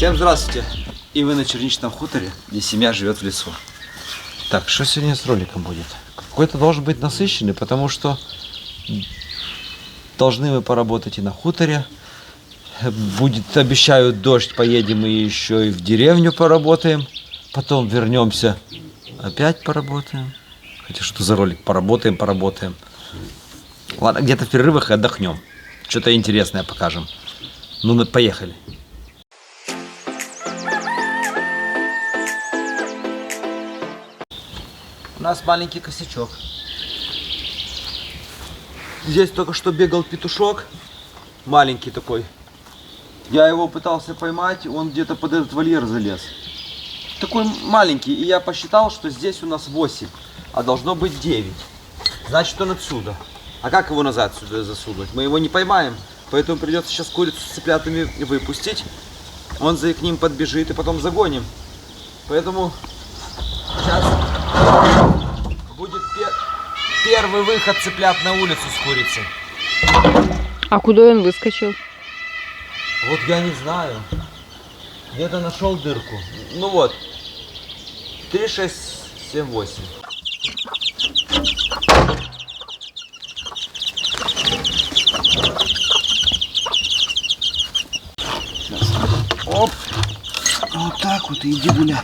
Всем здравствуйте! И вы на Черничном хуторе, где семья живет в лесу. Так, что сегодня с роликом будет? Какой-то должен быть насыщенный, потому что должны мы поработать и на хуторе. Будет, обещают, дождь, поедем и еще и в деревню поработаем. Потом вернемся, опять поработаем. Хотя что за ролик? Поработаем. Ладно, где-то в перерывах отдохнем. Что-то интересное покажем. Ну, мы поехали. У нас маленький косячок. Здесь только что бегал петушок. Маленький такой. Я его пытался поймать, он где-то под этот вольер залез. Такой маленький, и я посчитал, что здесь у нас 8, а должно быть 9. Значит, он отсюда. А как его назад сюда засунуть? Мы его не поймаем, поэтому придется сейчас курицу с цыплятами выпустить. Он к ним подбежит и потом загоним. Поэтому сейчас будет первый выход цыплят на улицу с курицей. А куда он выскочил? Вот я не знаю. Где-то нашел дырку. Ну вот. 3, 6, 7, 8. Сейчас. Оп. Вот так вот и иди гуляй.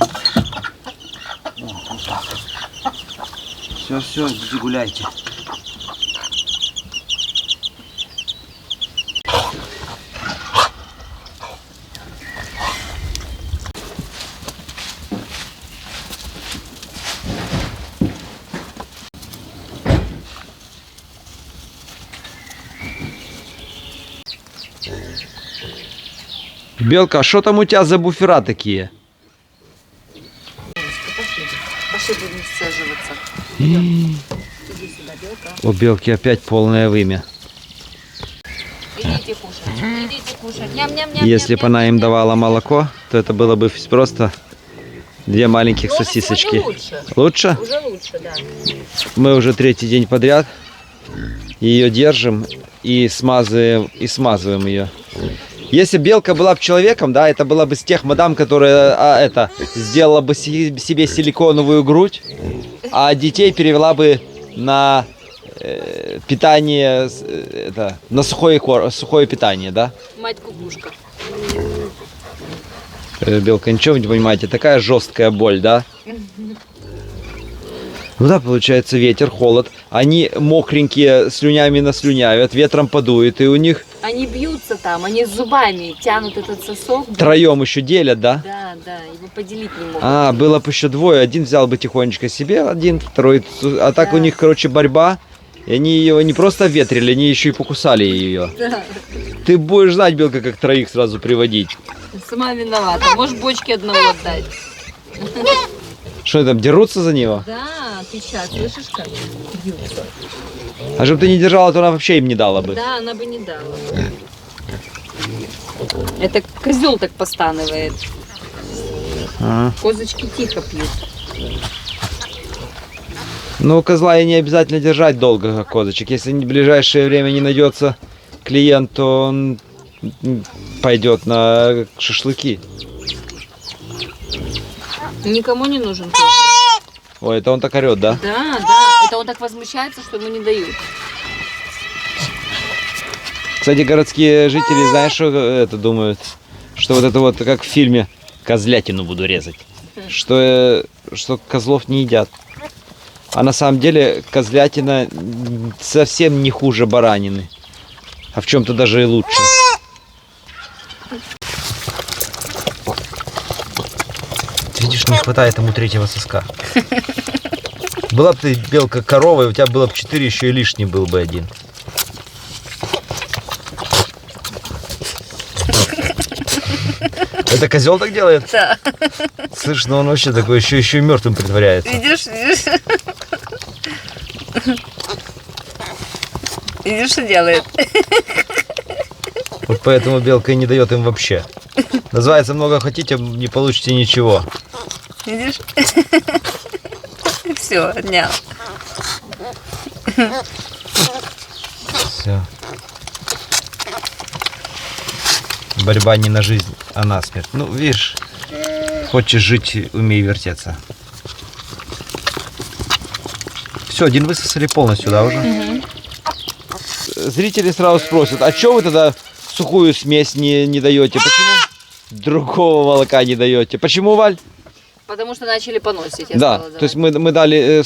Вот так. Все, идите гуляйте. Белка, а что там у тебя за буфера такие? Пошли будем сцеживаться. Иди сюда, белка. У белки опять полное вымя. Идите кушать. Ням-ням-ням. Если бы она им давала молоко, то это было бы просто 2 маленьких сосисочки. Лучше? Уже лучше, да. Мы уже 3-й день подряд ее держим и смазываем ее. Если белка была бы человеком, да, это была бы с тех мадам, которая сделала бы себе силиконовую грудь, а детей перевела бы на питание, на сухое питание, да? Мать-кукушка. Белка, ничего вы не понимаете, такая жесткая боль, да? Ну да, получается ветер, холод. Они мокренькие, слюнями наслюнявят, ветром подует, и у них... Они бьются там, они зубами тянут этот сосок. Троем еще делят, да? Да, его поделить не могут. А, было бы еще 2, один взял бы тихонечко себе, один, второй. А так Да. у них, короче, борьба. И они ее не просто ветрили, они еще и покусали ее. Да. Ты будешь знать, белка, как 3 сразу приводить. Сама виновата. Можешь бочки одного отдать. Что там, дерутся за него? Да, ты сейчас слышишь, как бьются? А чтобы ты не держала, то она вообще им не дала бы. Да, она бы не дала. Это козел так постанывает. Ага. Козочки тихо пьют. Ну, козла и не обязательно держать долго, как козочек. Если в ближайшее время не найдется клиент, то он пойдет на шашлыки. Никому не нужен. Ой, это он так орет, да? Да, это он так возмущается, что ему не дают. Кстати, городские жители, знаешь, что это думают? Что вот это вот, как в фильме, козлятину буду резать. Что козлов не едят. А на самом деле козлятина совсем не хуже баранины. А в чем-то даже и лучше. Видишь, не хватает ему 3-го соска. Была бы ты, белка, коровой, у тебя было бы 4, еще и лишний был бы 1. Это козел так делает? Да. Слышь, ну он вообще такой еще и мертвым притворяется. Видишь? Видишь, что делает? Вот поэтому белка и не дает им вообще. Называется, много хотите, не получите ничего. Видишь? Все, отнял. Все. Борьба не на жизнь, а на смерть. Ну, видишь, хочешь жить, умей вертеться. Все, один высосали полностью, да, уже? Зрители сразу спросят, а что вы тогда сухую смесь не даете? Почему другого молока не даете? Почему, Валь? Потому что начали поносить. Я Да, сказала, то есть мы дали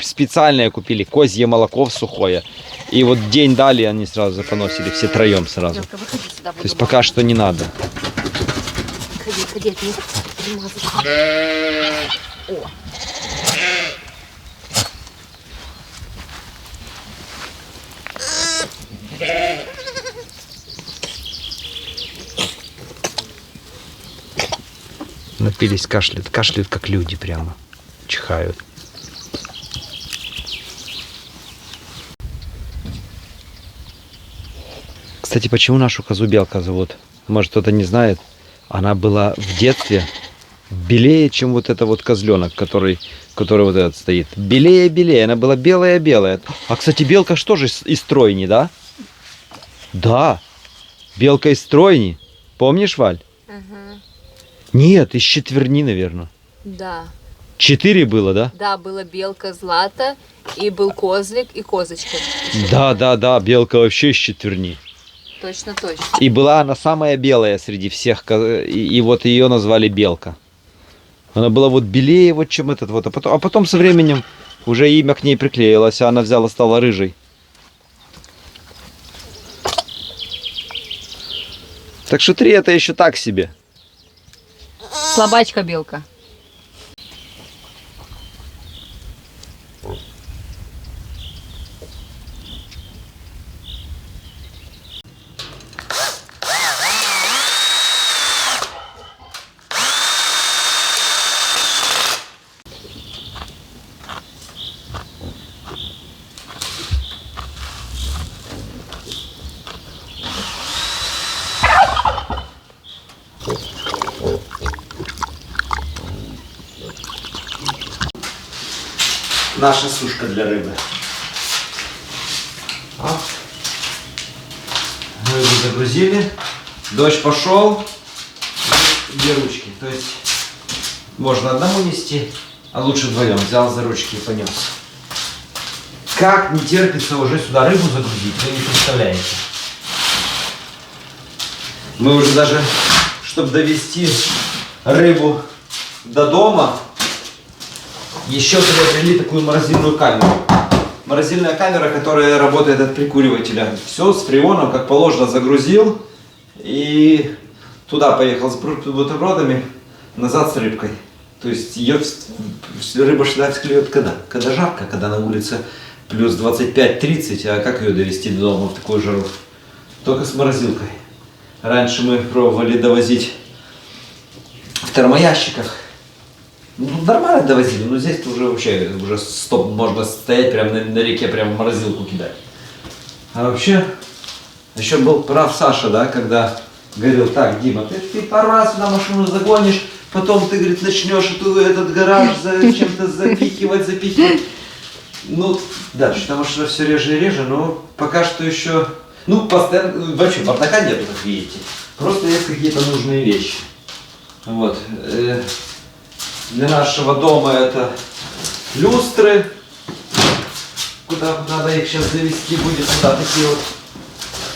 специальное купили козье молоко сухое. И вот день дали, они сразу поносили, все троем сразу. Девка, выходи сюда, То есть пока что не надо. Выходи, от них примазочку. О. Напились, кашляют. Кашляют, как люди прямо. Чихают. Кстати, почему нашу козу Белка зовут? Может, кто-то не знает. Она была в детстве белее, чем вот это вот козленок, который вот этот стоит. Белее. Она была белая. А, кстати, Белка что же из Тройни, да? Да. Белка из Тройни. Помнишь, Валь? Ага. Нет, из Четверни, наверное. Да. 4 было, да? Да, была белка Злата, и был козлик, и козочка. Да. Белка вообще из Четверни. Точно. И была она самая белая среди всех. И вот ее назвали Белка. Она была вот белее, вот чем этот вот. А потом со временем уже имя к ней приклеилось, а она взяла, стала рыжей. Так что 3 это еще так себе. Слабачка белка. Наша сушка для рыбы. Рыбу загрузили. Дождь пошел. Две ручки. То есть можно одному нести, а лучше вдвоем. Взял за ручки и понес. Как не терпится уже сюда рыбу загрузить, вы не представляете. Мы уже даже, чтобы довести рыбу до дома, еще приобрели такую морозильную камеру. Морозильная камера, которая работает от прикуривателя. Все с фреоном, как положено, загрузил. И туда поехал с бутербродами, назад с рыбкой. То есть ее рыба всегда всклеет когда? Когда жарко, когда на улице плюс 25-30. А как ее довести до дома в такую жару? Только с морозилкой. Раньше мы пробовали довозить в термоящиках. Ну, нормально довозили, но здесь уже вообще стоп, можно стоять прямо на реке, прямо в морозилку кидать. А вообще, еще был прав Саша, да, когда говорил: так, Дима, ты пару раз сюда машину загонишь, потом ты, говорит, начнешь этот гараж чем-то запихивать. Ну, да, что машина все реже и реже, но пока что еще, ну, постоянно, вообще, бардака нету, как видите. Просто есть какие-то нужные вещи. Вот. Для нашего дома это люстры, куда надо их сейчас завести будет, сюда такие вот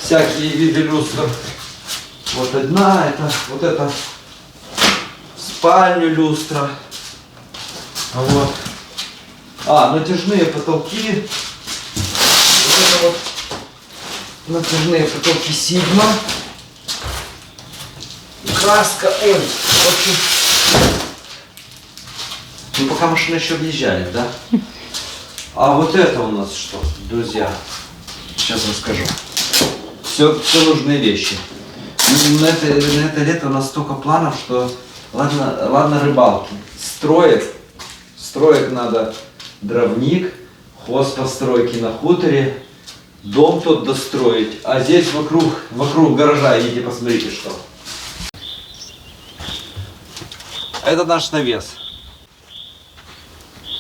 всякие виды люстр. Вот одна, вот это в спальню люстра. Вот. Натяжные потолки. Вот это вот натяжные потолки Сигма. Краска, ой, в общем. Ну, пока машина еще въезжает, да? А вот это у нас что, друзья? Сейчас расскажу. Все нужные вещи. На это лето у нас столько планов, что ладно рыбалки. Строек надо дровник, хозпостройки на хуторе, дом тот достроить. А здесь вокруг гаража, идите посмотрите что. Это наш навес.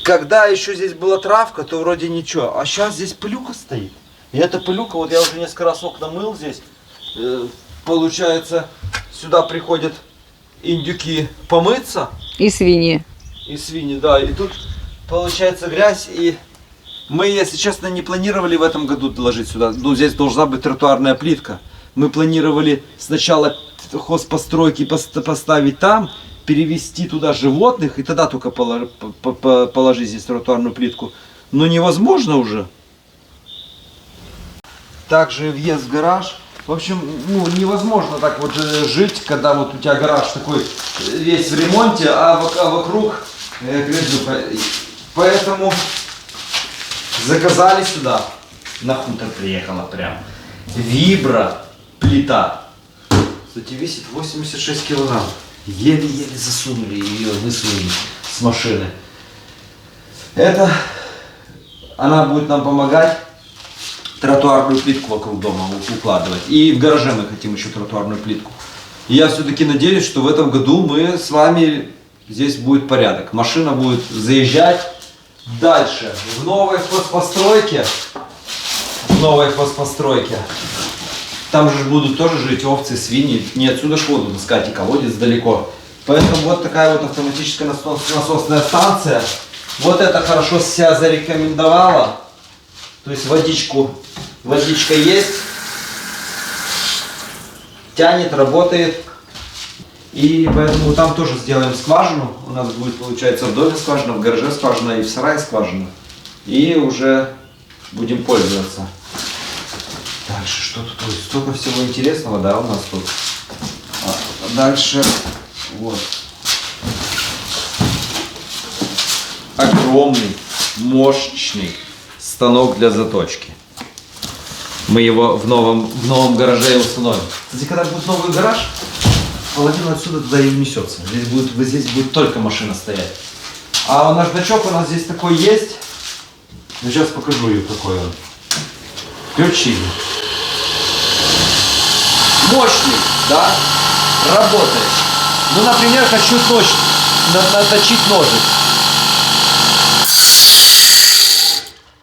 Когда еще здесь была травка, то вроде ничего. А сейчас здесь пылюка стоит. И эта пылюка, вот я уже несколько раз окна мыл здесь. Получается, сюда приходят индюки помыться. И свиньи. И свиньи, да. И тут получается грязь. И мы, если честно, не планировали в этом году ложить сюда. Ну, здесь должна быть тротуарная плитка. Мы планировали сначала хозпостройки поставить там, перевести туда животных, и тогда только положить здесь тротуарную плитку. Но невозможно уже. Также въезд в гараж. В общем, ну, невозможно так вот жить, когда вот у тебя гараж такой весь в ремонте, а вокруг грязюка. Поэтому заказали сюда. На хутор приехала прям. Вибра плита. Кстати, весит 86 килограмм. Еле-еле засунули ее, высунули с машины. Это она будет нам помогать тротуарную плитку вокруг дома укладывать. И в гараже мы хотим еще тротуарную плитку. И я все-таки надеюсь, что в этом году мы с вами, здесь будет порядок. Машина будет заезжать дальше. В новой хозпостройке. Там же будут тоже жить овцы, свиньи. Не отсюда ж воду таскать, и колодец далеко. Поэтому вот такая вот автоматическая насосная станция. Вот это хорошо себя зарекомендовала. То есть водичка есть. Тянет, работает. И поэтому там тоже сделаем скважину. У нас будет, получается, в доме скважина, в гараже скважина и в сарае скважина. И уже будем пользоваться. Дальше что тут? Ой, столько всего интересного, да, у нас тут. Дальше вот. Огромный, мощный станок для заточки. Мы его в новом гараже установим. Кстати, когда будет новый гараж, половина отсюда туда и унесется. Здесь будет только машина стоять. А наждачок у нас здесь такой есть. Ну, сейчас покажу ее, какой он. Включили. Мощный, да? Работает. Ну, например, хочу наточить ножик.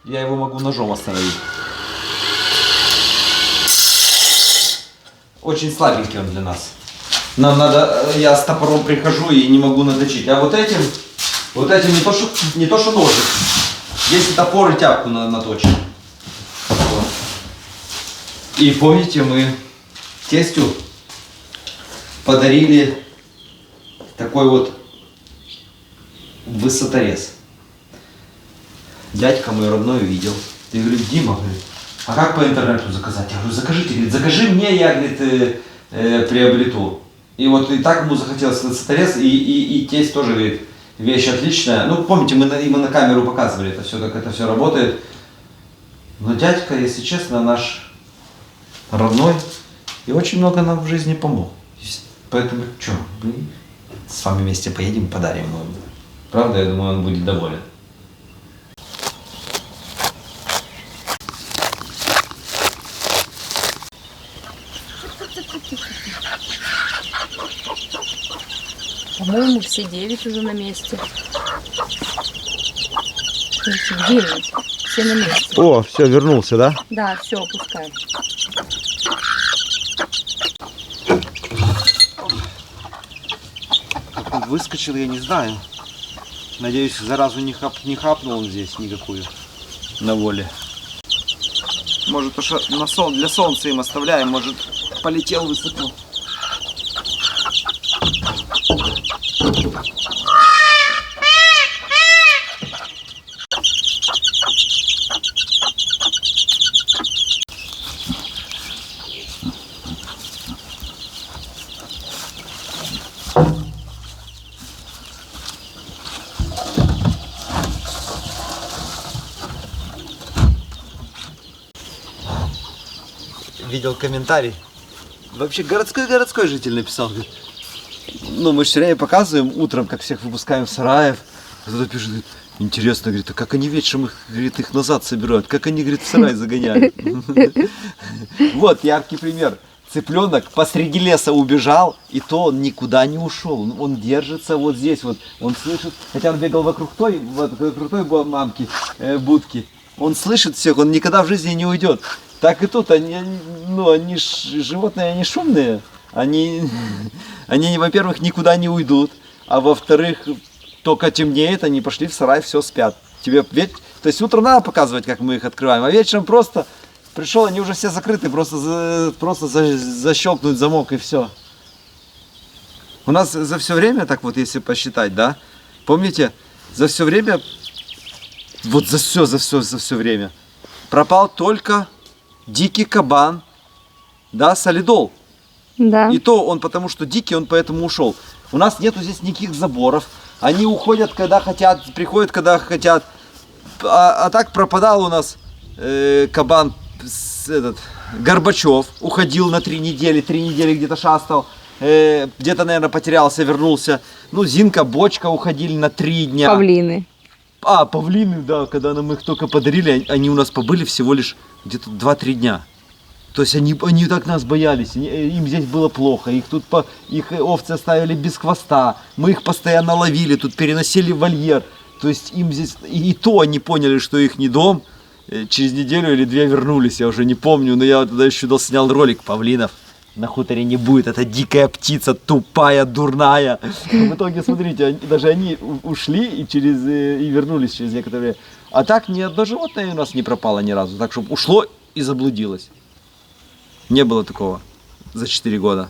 Я его могу ножом остановить. Очень слабенький он для нас. Нам надо, я с топором прихожу и не могу наточить. А вот этим не то что ножик. Здесь и топор, и тяпку наточим. Вот. И помните, мы тестю подарили такой вот высоторез. Дядька мой родной увидел. И говорит: Дима, говорит, а как по интернету заказать? Я говорю: закажите, говорит, закажи мне, я, говорит, приобрету. И вот и так ему захотелось высоторез, и тесть тоже, говорит, вещь отличная. Ну, помните, мы на камеру показывали это все, как это все работает. Но дядька, если честно, наш родной и очень много нам в жизни помог. Поэтому, что, мы с вами вместе поедем, подарим ему. Правда, я думаю, он будет доволен. По-моему, все 9 уже на месте. 9. Все на месте. О, все, вернулся, да? Да, все, опускаем. Как он выскочил, я не знаю. Надеюсь, заразу не хапнул он здесь никакую на воле. Может, то, что для солнца им оставляем, может, полетел высоко. Видел комментарий. Вообще городской житель написал. Говорит, ну, мы же все время показываем утром, как всех выпускаем в сараев. А кто-то пишет, говорит, интересно, говорит, а как они вечером их назад собирают? Как они, говорит, в сарай загоняют? Вот яркий пример. Цыпленок посреди леса убежал, и то он никуда не ушел. Он держится вот здесь вот. Он слышит, хотя он бегал вокруг той мамки, будки. Он слышит всех, он никогда в жизни не уйдет. Так и тут, они животные, они шумные. Они, во-первых, никуда не уйдут, а во-вторых, только темнеет, они пошли в сарай, все спят. Тебе ведь, то есть утром надо показывать, как мы их открываем, а вечером просто пришел, они уже все закрыты, просто защелкнуть замок и все. У нас за все время, так вот, если посчитать, да, помните, за все время, вот за все время пропал только дикий кабан, да, солидол. Да. И то он потому что дикий, он поэтому ушел. У нас нету здесь никаких заборов. Они уходят, когда хотят, приходят, когда хотят. А так пропадал у нас кабан Горбачев. Уходил на 3 недели. 3 недели где-то шастал. Где-то, наверное, потерялся, вернулся. Ну, Зинка, Бочка уходили на 3 дня. Павлины. А, павлины, да, когда нам их только подарили, они у нас побыли всего лишь где-то 2-3 дня. То есть они так нас боялись, им здесь было плохо, их овцы оставили без хвоста, мы их постоянно ловили, тут переносили в вольер. То есть им здесь, и то они поняли, что их не дом, через неделю или 2 вернулись, я уже не помню, но я тогда еще снял ролик павлинов. На хуторе не будет, это дикая птица, тупая, дурная. В итоге, смотрите, даже они ушли и вернулись через некоторое время. А так ни одно животное у нас не пропало ни разу, так чтобы ушло и заблудилось. Не было такого за 4 года.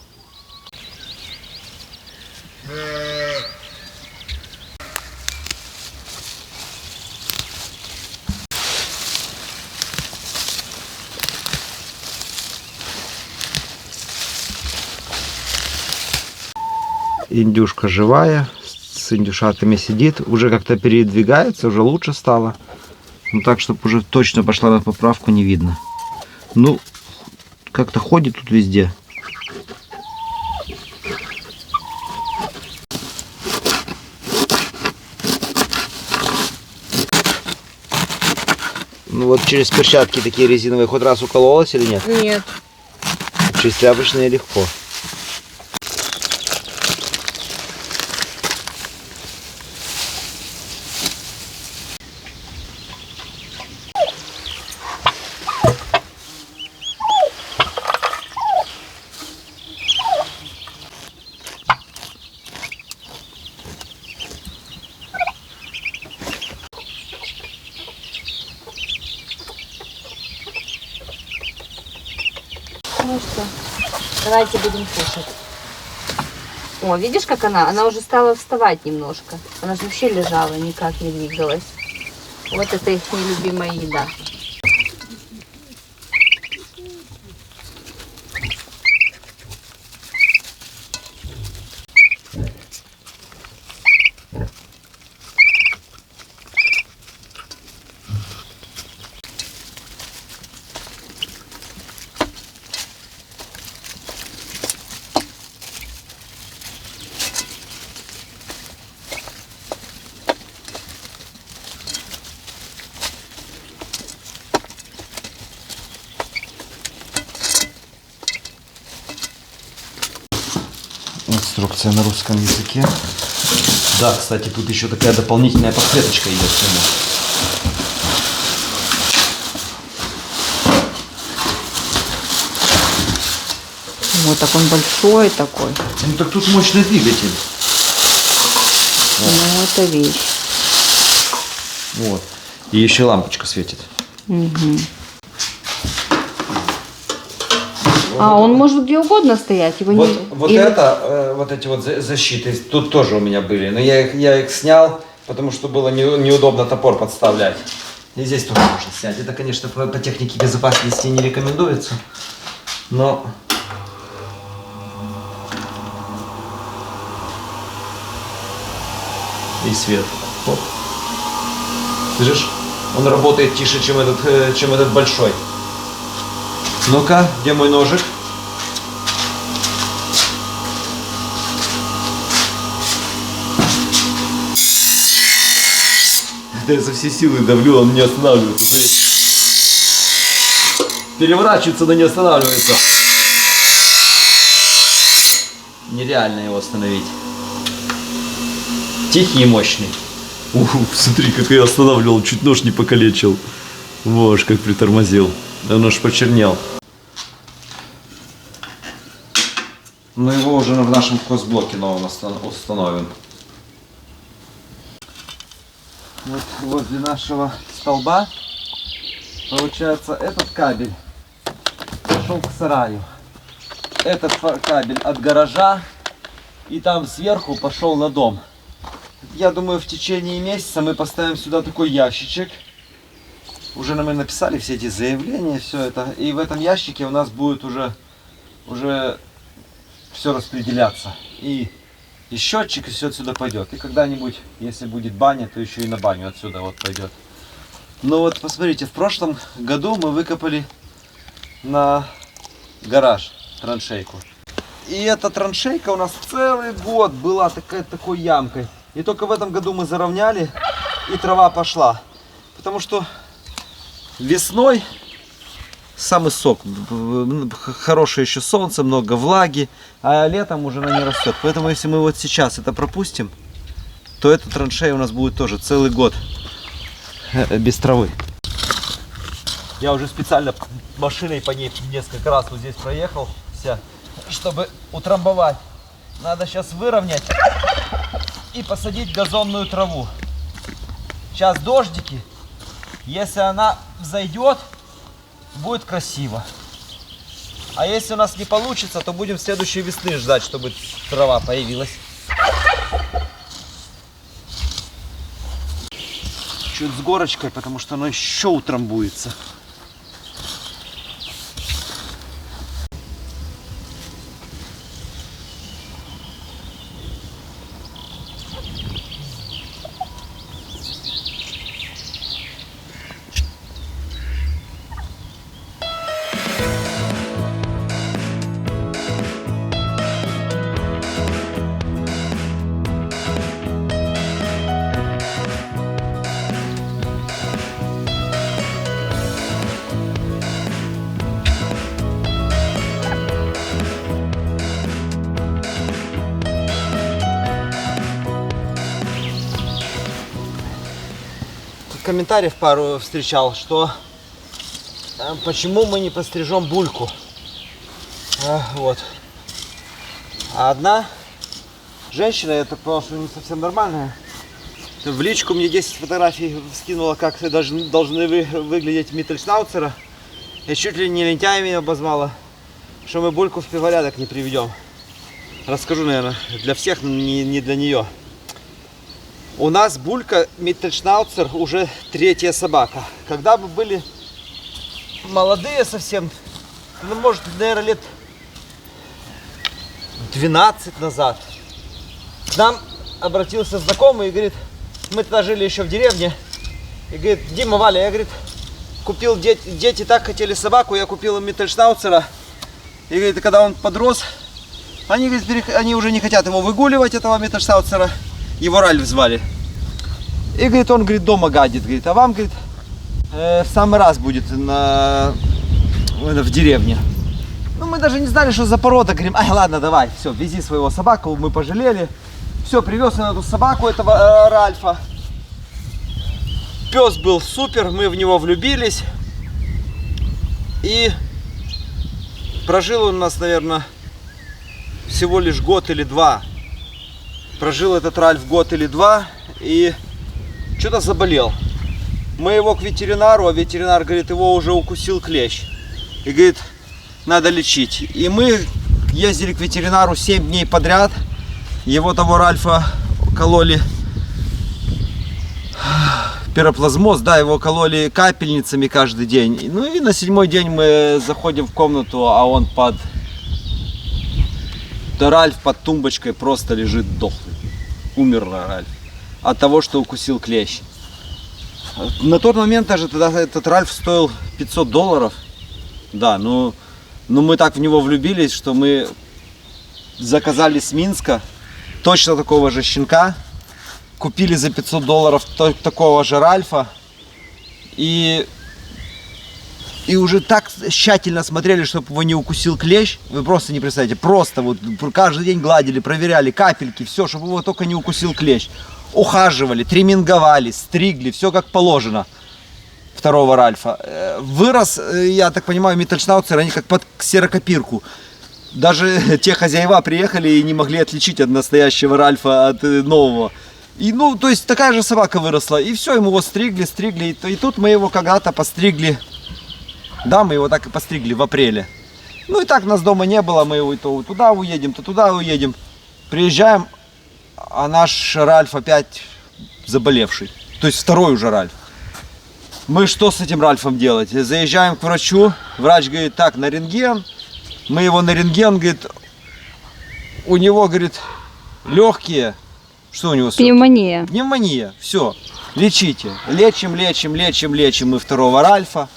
Индюшка живая, с индюшатами сидит, уже как-то передвигается, уже лучше стало. Ну так, чтобы уже точно пошла на поправку, не видно. Ну, как-то ходит тут везде. Ну вот через перчатки такие резиновые хоть раз укололась или нет? Нет. Через тряпочные легко. Ну что, давайте будем кушать. О, видишь, как она? Она уже стала вставать немножко. Она же вообще лежала, никак не двигалась. Вот это их нелюбимая еда. Инструкция на русском языке. Да, кстати, тут еще такая дополнительная подсветочка идет к нему. Вот так он большой такой. Ну так тут мощный двигатель. Ну, это вещь. Вот. И еще лампочка светит. Угу. А, он может где угодно стоять, его Вот, не... вот Или... это, вот эти вот защиты, тут тоже у меня были, но я их снял, потому что было неудобно топор подставлять. И здесь тоже можно снять. Это, конечно, по технике безопасности не рекомендуется, но... И свет. Вот. Слышишь? Он работает тише, чем этот большой. Ну-ка, где мой ножик? Я со всей силы давлю, он не останавливается. Смотри. Переворачивается, но не останавливается. Нереально его остановить. Тихий и мощный. Смотри, как я останавливал, чуть нож не покалечил. Вот, как притормозил. Да нож почернел. Но его уже в нашем хозблоке новом установим. Вот возле нашего столба, получается, этот кабель пошел к сараю. Этот кабель от гаража и там сверху пошел на дом. Я думаю, в течение месяца мы поставим сюда такой ящичек. Уже мы написали все эти заявления, все это. И в этом ящике у нас будет уже все распределяться. И счетчик, и все отсюда пойдет. И когда-нибудь, если будет баня, то еще и на баню отсюда вот пойдет. Но вот посмотрите, в прошлом году мы выкопали на гараж траншейку. И эта траншейка у нас целый год была такой ямкой. И только в этом году мы заровняли, и трава пошла. Потому что весной самый сок, хорошее еще солнце, много влаги, а летом уже она не растет. Поэтому если мы вот сейчас это пропустим, то эта траншея у нас будет тоже целый год без травы. Я уже специально машиной по ней несколько раз вот здесь проехался, чтобы утрамбовать. Надо сейчас выровнять и посадить газонную траву. Сейчас дождики, если она взойдет, будет красиво. А если у нас не получится, то будем следующей весны ждать, чтобы трава появилась. Чуть с горочкой, потому что оно еще утрамбуется. Комментариев пару встречал, что почему мы не пострижем бульку. Вот. А одна женщина, я так понял, что не совсем нормальная, в личку мне 10 фотографий скинула, как должны выглядеть Миттельшнауцера. И чуть ли не лентяями обозвала, что мы бульку в порядок не приведем. Расскажу, наверное, для всех, не для нее. У нас булька Миттельшнауцер уже 3-я собака. Когда мы были молодые совсем, ну, может, наверное, лет 12 назад, к нам обратился знакомый и говорит, мы тогда жили еще в деревне, и говорит, Дима, Валя, я, говорит, купил, дети так хотели собаку, я купил им Миттельшнауцера, и, говорит, когда он подрос, они, говорит, они уже не хотят его выгуливать, этого Миттельшнауцера. Его Ральф звали. И, говорит, он, говорит, дома гадит, говорит, а вам, говорит, в самый раз будет в деревне. Ну, мы даже не знали, что за порода. Говорим, ай, ладно, давай, все, вези своего собаку, мы пожалели. Все, привез на эту собаку этого Ральфа. Пес был супер, мы в него влюбились. И прожил он у нас, наверное, всего лишь год или два. Прожил этот Ральф год или два и что-то заболел. Мы его к ветеринару, а ветеринар говорит, его уже укусил клещ. И говорит, надо лечить. И мы ездили к ветеринару 7 дней подряд. Его того Ральфа кололи пироплазмоз, да, его кололи капельницами каждый день. Ну и на 7-й день мы заходим в комнату, а он Ральф под тумбочкой просто лежит дохлый. Умер Ральф от того, что укусил клещ. На тот момент даже тогда этот Ральф стоил $500. Да, но мы так в него влюбились, что мы заказали с Минска точно такого же щенка. Купили за $500 такого же Ральфа. И уже так тщательно смотрели, чтобы его не укусил клещ. Вы просто не представляете. Просто вот каждый день гладили, проверяли капельки, все, чтобы его только не укусил клещ. Ухаживали, триминговали, стригли, все как положено. Второго Ральфа. Вырос, я так понимаю, Миттельшнауцер, они как под ксерокопирку. даже те хозяева приехали и не могли отличить от настоящего Ральфа от нового. И, ну, то есть такая же собака выросла. И все, ему его стригли. И тут мы его когда-то постригли. Да, мы его так и постригли в апреле. Ну и так нас дома не было, мы его то туда уедем, то туда уедем. Приезжаем, а наш Ральф опять заболевший. То есть второй уже Ральф. Мы что с этим Ральфом делать? Заезжаем к врачу, врач говорит, так, на рентген. Мы его на рентген, говорит, у него, говорит, легкие. Что у него? Пневмония. Пневмония, все, лечите. Лечим мы второго Ральфа.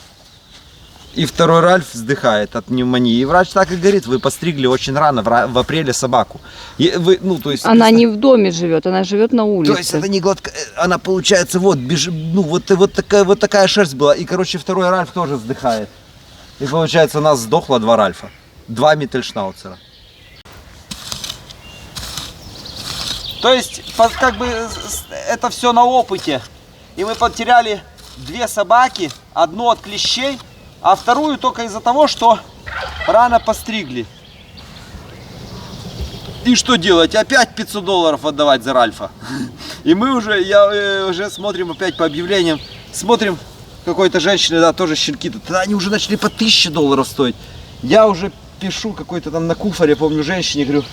И второй Ральф вздыхает от пневмонии. И врач так и говорит, вы постригли очень рано, в апреле собаку. И вы, ну, то есть, Она не в доме живет, она живет на улице. То есть это не гладко, она получается вот, ну, вот такая шерсть была. И, короче, второй Ральф тоже вздыхает. И получается у нас сдохло 2 Ральфа. 2 Миттельшнауцера. То есть, как бы, это все на опыте. И мы потеряли 2 собаки, одну от клещей, а вторую только из-за того, что рано постригли. И что делать? Опять $500 отдавать за Ральфа. И мы уже смотрим опять по объявлениям, смотрим какой-то женщины, да, тоже щенки, тогда они уже начали по $1000 стоить. Я уже пишу какой-то там на куфоре, помню, женщине, говорю,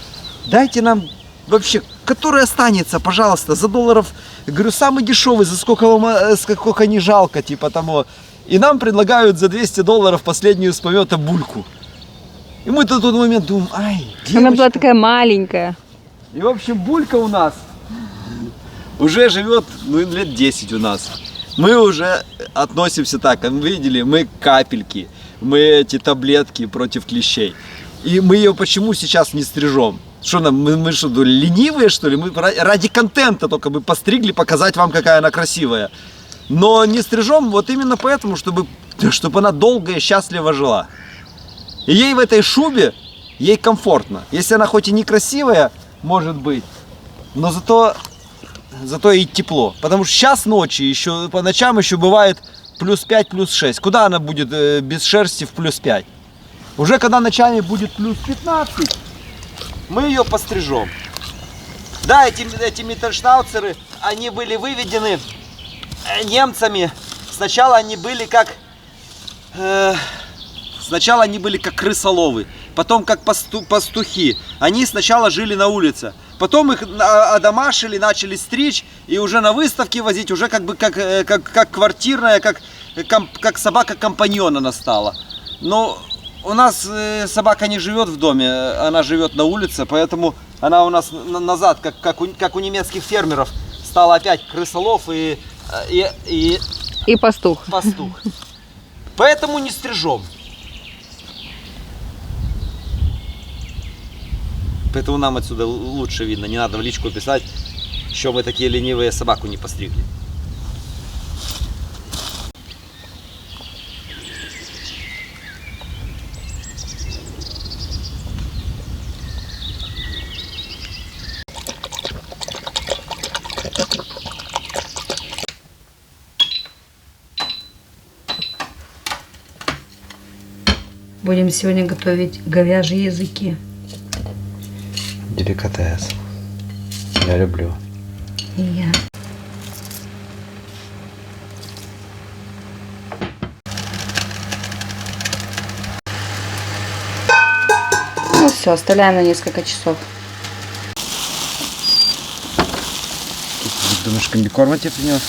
дайте нам вообще, который останется, пожалуйста, за долларов, говорю, самый дешевый, за сколько не жалко, типа того. И нам предлагают за $200 последнюю с помета бульку. И мы в тот момент думаем, ай, девочка. Она была такая маленькая. И в общем булька у нас уже живет, ну, лет 10 у нас. Мы уже относимся так, вы видели, мы капельки, мы эти таблетки против клещей. И мы ее почему сейчас не стрижем? Что нам, мы что, ленивые, что ли? Мы ради контента только бы постригли, показать вам, какая она красивая. Но не стрижем вот именно поэтому, чтобы она долго и счастливо жила. И ей в этой шубе, ей комфортно. Если она хоть и некрасивая, может быть, но зато ей тепло. Потому что сейчас ночью, еще, по ночам еще бывает +5, +6. Куда она будет без шерсти в +5? Уже когда ночами будет +15, мы ее пострижем. Да, эти Миттельшнауцеры, они были выведены немцами. Сначала они были как крысоловы, потом как пастухи. Они сначала жили на улице, потом их одомашили, начали стричь и уже на выставки возить, уже как квартирная, как собака-компаньон она стала. Но у нас собака не живет в доме, она живет на улице, поэтому она у нас назад, как у немецких фермеров, стала опять крысолов и пастух. Поэтому не стрижем. Поэтому нам отсюда лучше видно. Не надо в личку писать, что мы такие ленивые, собаку не постригли. Будем сегодня готовить говяжьи языки. Деликатес. Я люблю. И я. Ну все, оставляем на несколько часов. Думаешь, комбикорма тебе принес?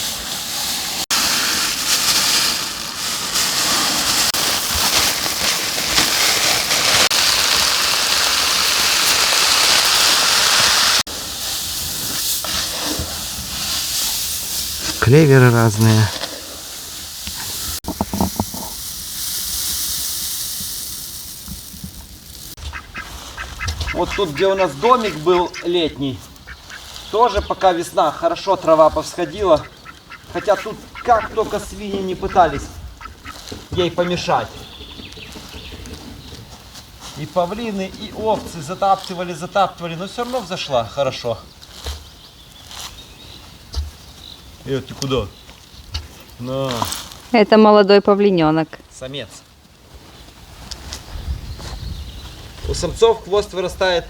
Клеверы разные. Вот тут, где у нас домик был летний, тоже пока весна, хорошо трава повсходила. Хотя тут как только свиньи не пытались ей помешать. И павлины, и овцы затаптывали, но все равно взошла хорошо. Ты куда? На. Это молодой павлиненок. Самец. У самцов хвост вырастает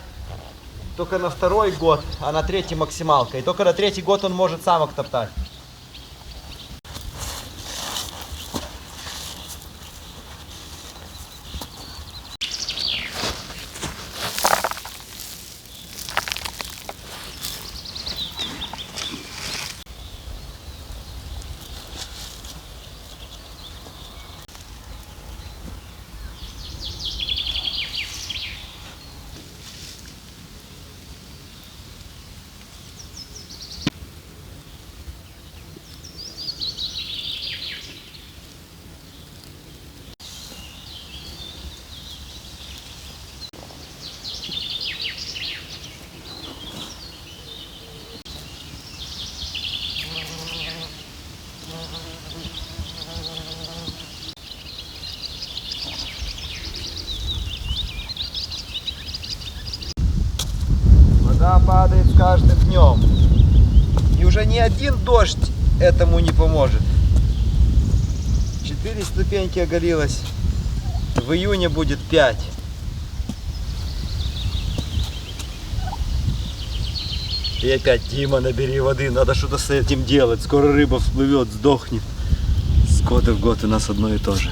только на 2-й год, а на 3-й максималка. И только на 3-й год он может самок топтать. Вода падает с каждым днем. И уже ни один дождь этому не поможет. 4 ступеньки оголилось. В июне будет 5. И опять: Дима, набери воды, надо что-то с этим делать. Скоро рыба всплывет, сдохнет. С года в год у нас одно и то же.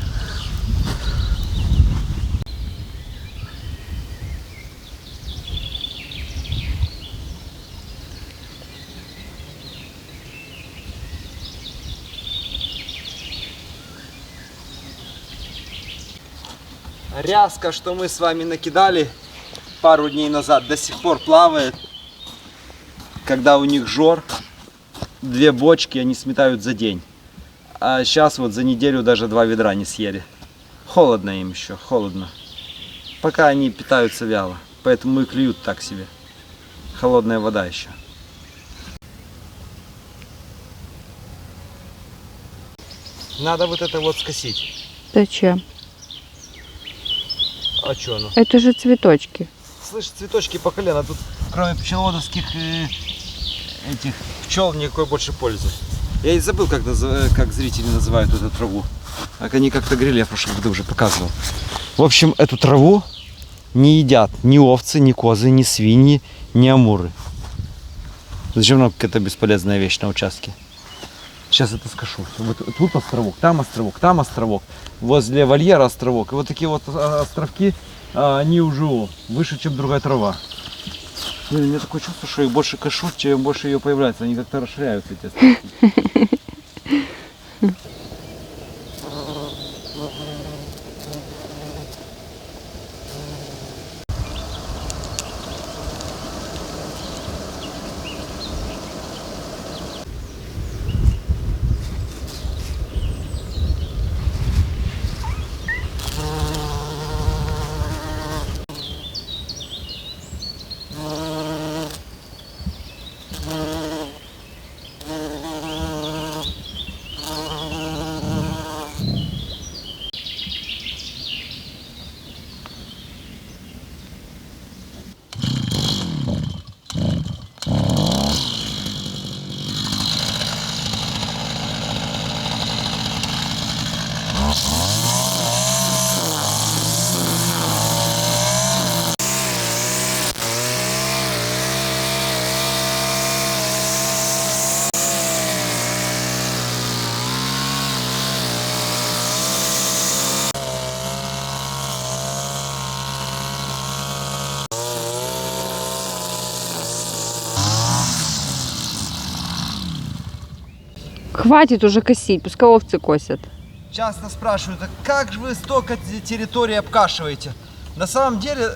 Ряска, что мы с вами накидали пару дней назад, до сих пор плавает. Когда у них жор, 2 бочки они сметают за день. А сейчас вот за неделю даже 2 ведра не съели. Холодно им еще, холодно. Пока они питаются вяло, поэтому и клюют так себе. Холодная вода еще. Надо вот это вот скосить. Зачем? А что оно? Это же цветочки. Слышь, цветочки по колено. Тут кроме пчеловодовских этих пчел никакой больше пользы. Я и забыл, как зрители называют эту траву. Так они как-то говорили, я в прошлом году уже показывал. В общем, эту траву не едят ни овцы, ни козы, ни свиньи, ни амуры. Зачем нам какая-то бесполезная вещь на участке? Сейчас это скажу. Вот тут островок, там островок, там островок. Возле вольера островок. И вот такие вот островки, они уже выше, чем другая трава. Блин, у меня такое чувство, что их больше кашут, чем больше ее появляется. Они как-то расширяются, эти островки. Хватит уже косить, пускай овцы косят. Часто спрашивают, а как же вы столько территории обкашиваете? На самом деле,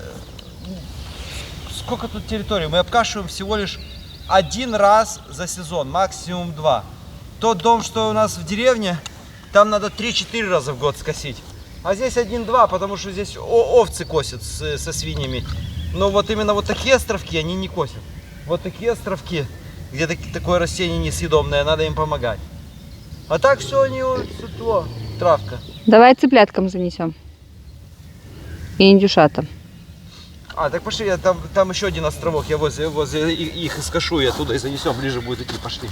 сколько тут территорий? Мы обкашиваем всего лишь 1 раз за сезон, максимум 2. Тот дом, что у нас в деревне, там надо 3-4 раза в год скосить. А здесь 1-2, потому что здесь овцы косят со свиньями. Но вот именно вот такие островки они не косят. Вот такие островки, где такое растение несъедобное, надо им помогать. А так все они вот, травка. Давай цыпляткам занесем. И индюшатам. А, так пошли, там еще один островок, я возле их и скошу, и оттуда и занесем, ближе будет идти, пошли.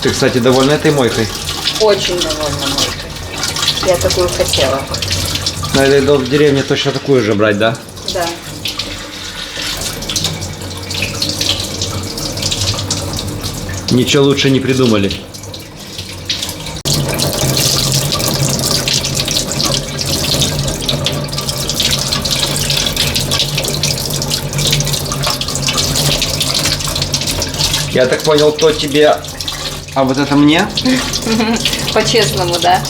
Ты, кстати, довольна этой мойкой? Очень довольна мойкой. Я такую хотела. Надо в деревне точно такую же брать, да? Да. Ничего лучше не придумали. Я так понял, то тебе, а вот это мне? По-честному, да?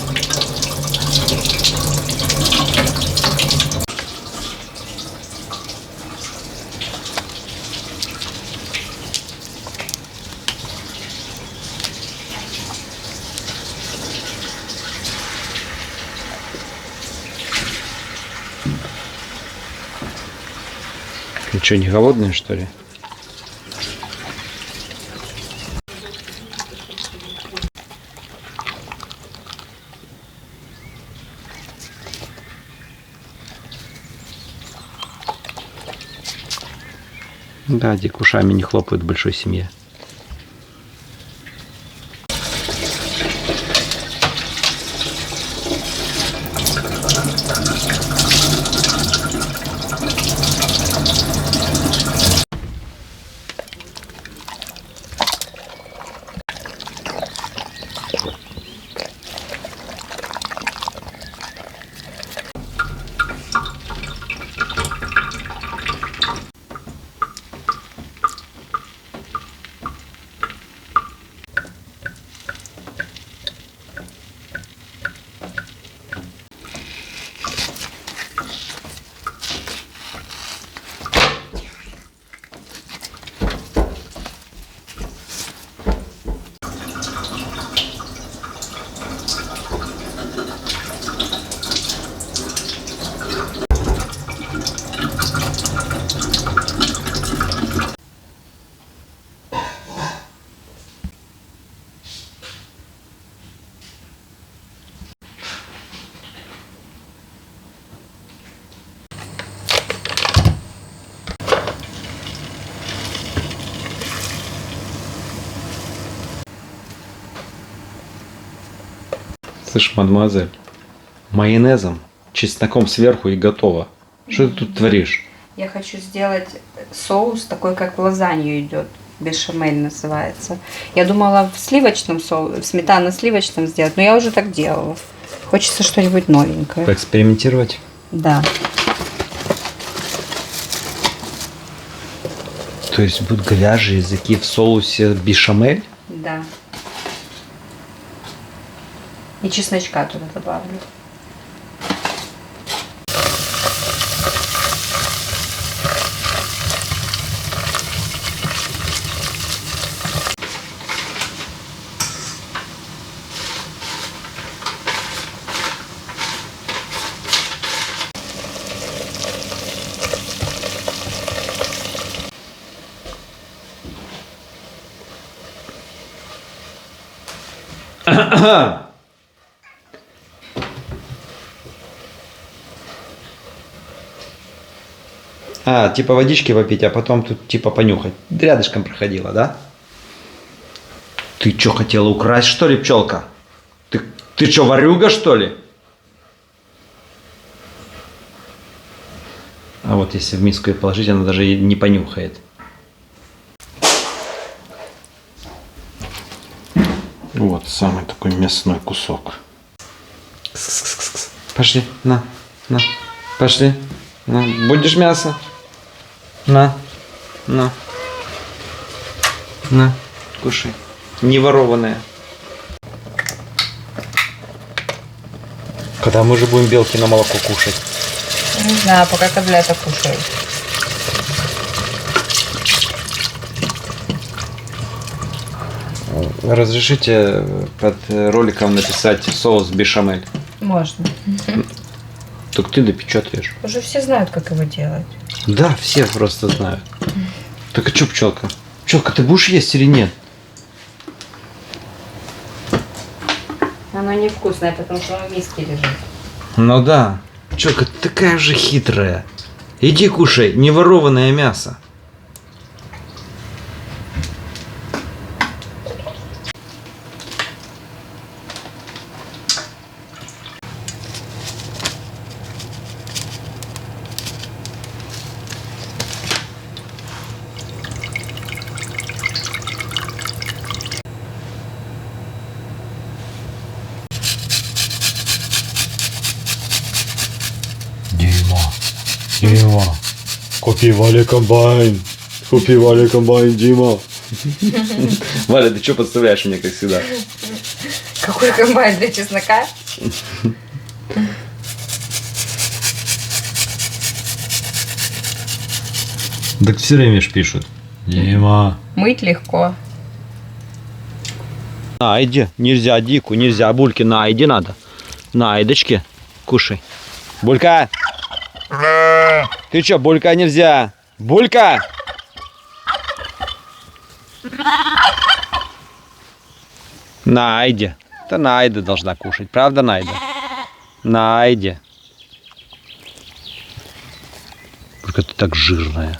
Ты что, не голодный, что ли? Да, Дик ушами не хлопают в большой семье. Слышь, мадемуазель, майонезом, чесноком сверху и готово. Что ты тут творишь? Я хочу сделать соус такой, как в лазанью идет. Бешамель называется. Я думала в сливочном соусе, в сметано-сливочном сделать, но я уже так делала. Хочется что-нибудь новенькое. Поэкспериментировать? Да. То есть будут говяжьи языки в соусе бешамель? Да. И чесночка туда добавлю. А, типа водички попить, а потом тут типа понюхать. Рядышком проходила, да? Ты что, хотела украсть, что ли, пчелка? Ты что, ворюга, что ли? А вот если в миску ее положить, она даже и не понюхает. Вот самый такой мясной кусок. Пошли, на, пошли. На. Будешь мясо? На, кушай. Не ворованное. Когда мы же будем белки на молоко кушать? Не знаю, пока котлета кушают. Разрешите под роликом написать соус бешамель? Можно. Так ты допечатаешь. Уже все знают, как его делать. Да, все просто знают. Так а что, пчелка? Пчелка, ты будешь есть или нет? Оно невкусное, потому что оно в миске лежит. Ну да. Пчелка, ты такая же хитрая. Иди кушай не ворованное мясо. Дима, купи Вале комбайн. Купи Вале комбайн, Дима. Валя, ты что подставляешь мне, как всегда? Какой комбайн для чеснока? Так все время ж пишут. Дима. Мыть легко. На, иди. Нельзя, Дику, нельзя. Бульки, на, иди надо. На, идочки, кушай. Булька! Ты чё, Булька нельзя? Булька! Найди. Это Найда должна кушать. Правда, Найда? Найди. Булька, ты так жирная.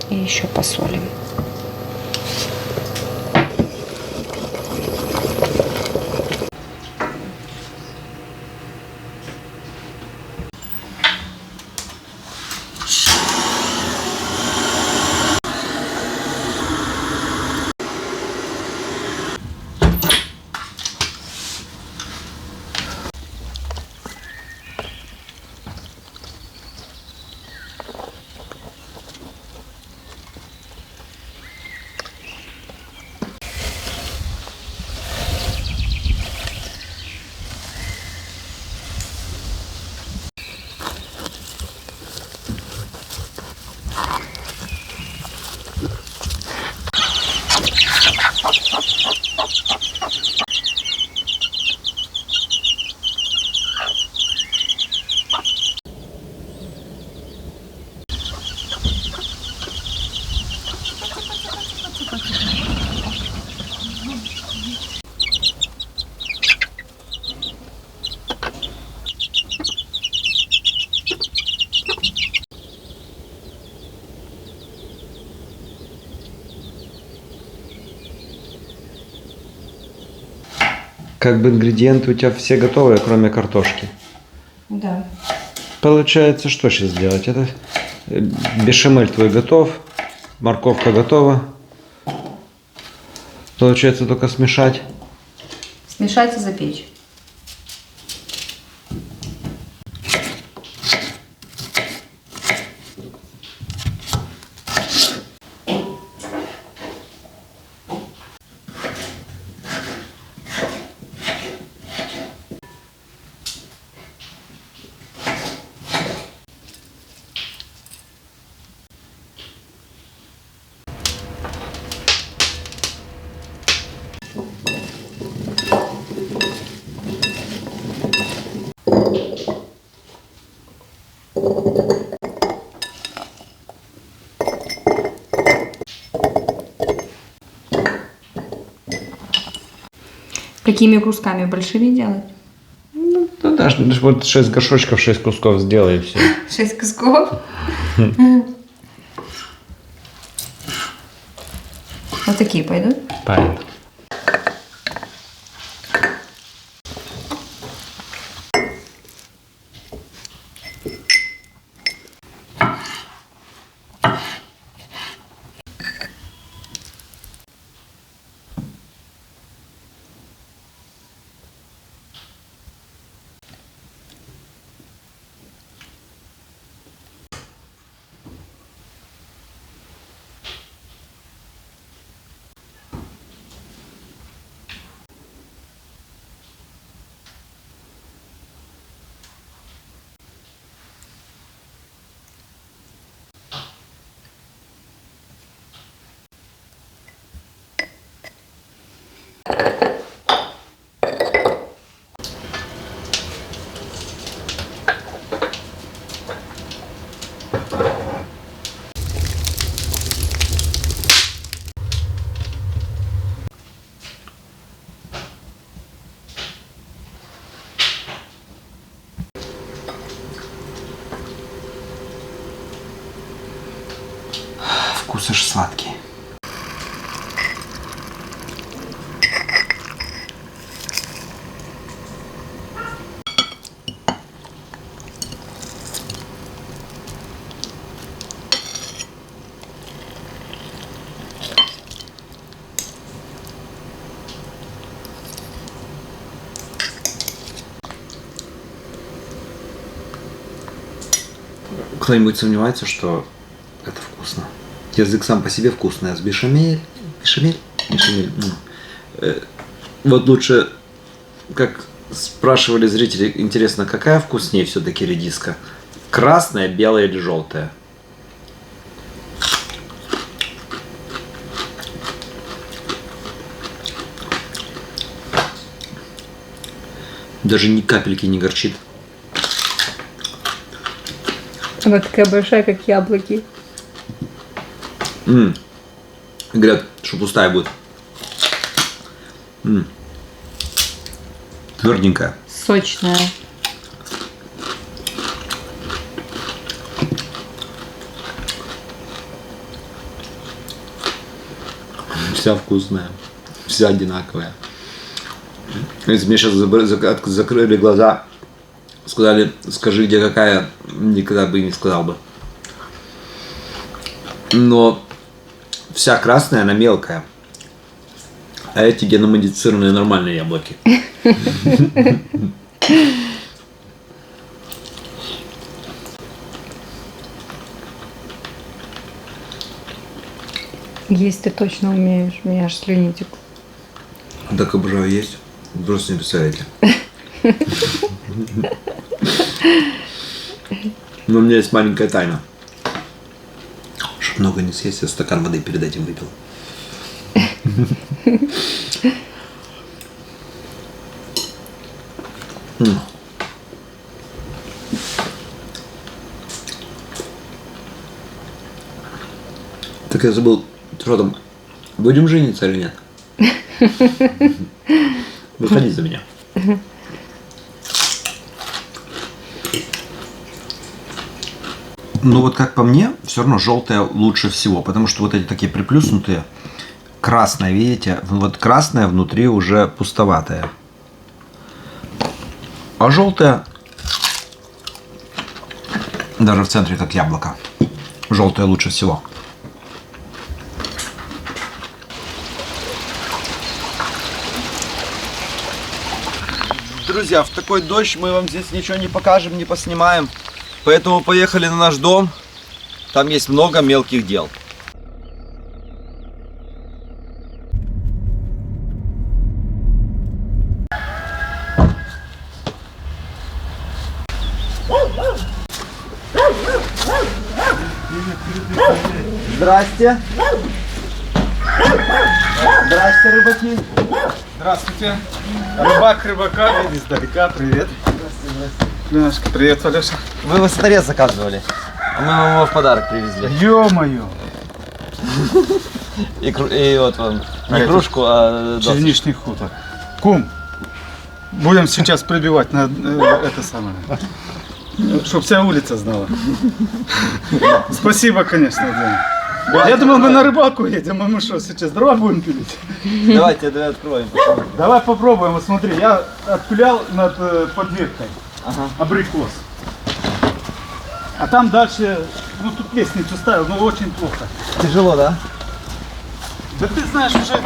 И еще посолим. Как бы ингредиенты у тебя все готовые, кроме картошки. Да. Получается, что сейчас делать? Это бешамель твой готов, морковка готова. Получается только смешать. Смешать и запечь. Какими кусками? Большими делать? Ну да, вот 6 горшочков, 6 кусков сделай и все. 6 кусков? Вот такие пойдут? Правильно. Вкус аж сладкий. Кто-нибудь сомневается, что это вкусно? Язык сам по себе вкусный, а с бешамель, вот лучше, как спрашивали зрители, интересно, какая вкуснее все-таки редиска? Красная, белая или желтая? Даже ни капельки не горчит. Она такая большая, как яблоки. Говорят, что пустая будет. Тверденькая. Сочная. Вся вкусная. Вся одинаковая. Если мне сейчас закрыли глаза, сказали, скажи, где какая, никогда бы и не сказал бы. Но вся красная, она мелкая. А эти геномодифицированные нормальные яблоки. Есть ты точно умеешь, меня аж слюни текут. Так обожаю есть. Просто не представляете. Но у меня есть маленькая тайна. Чтобы много не съесть, я стакан воды перед этим выпил. Так я забыл, что там, будем жениться или нет? Выходи за меня. Ну вот как по мне, все равно желтая лучше всего, потому что вот эти такие приплюснутые, красная, видите, вот красная внутри уже пустоватая. А желтая даже в центре как яблоко. Желтая лучше всего. Друзья, в такой дождь мы вам здесь ничего не покажем, не поснимаем. Поэтому поехали на наш дом. Там есть много мелких дел. Здрасте. Здрасте, рыбаки. Здравствуйте. Рыбак рыбака, издалека, привет. Леночка, привет, Алеша. Вы высоторез заказывали, а мы вам его в подарок привезли. Ё-моё. И вот вам не это кружку, а досочку. Черничный хутор. Кум, будем сейчас прибивать на это самое. Чтоб вся улица знала. Спасибо, конечно, Дэн. Я думал, мы на рыбалку едем, а мы что, сейчас дрова будем пилить? Давай откроем. Давай попробуем, вот смотри, я отпилял над подветкой абрикос. А там дальше, ну тут лестницу ставил, но очень плохо. Тяжело, да? Да ты знаешь, уже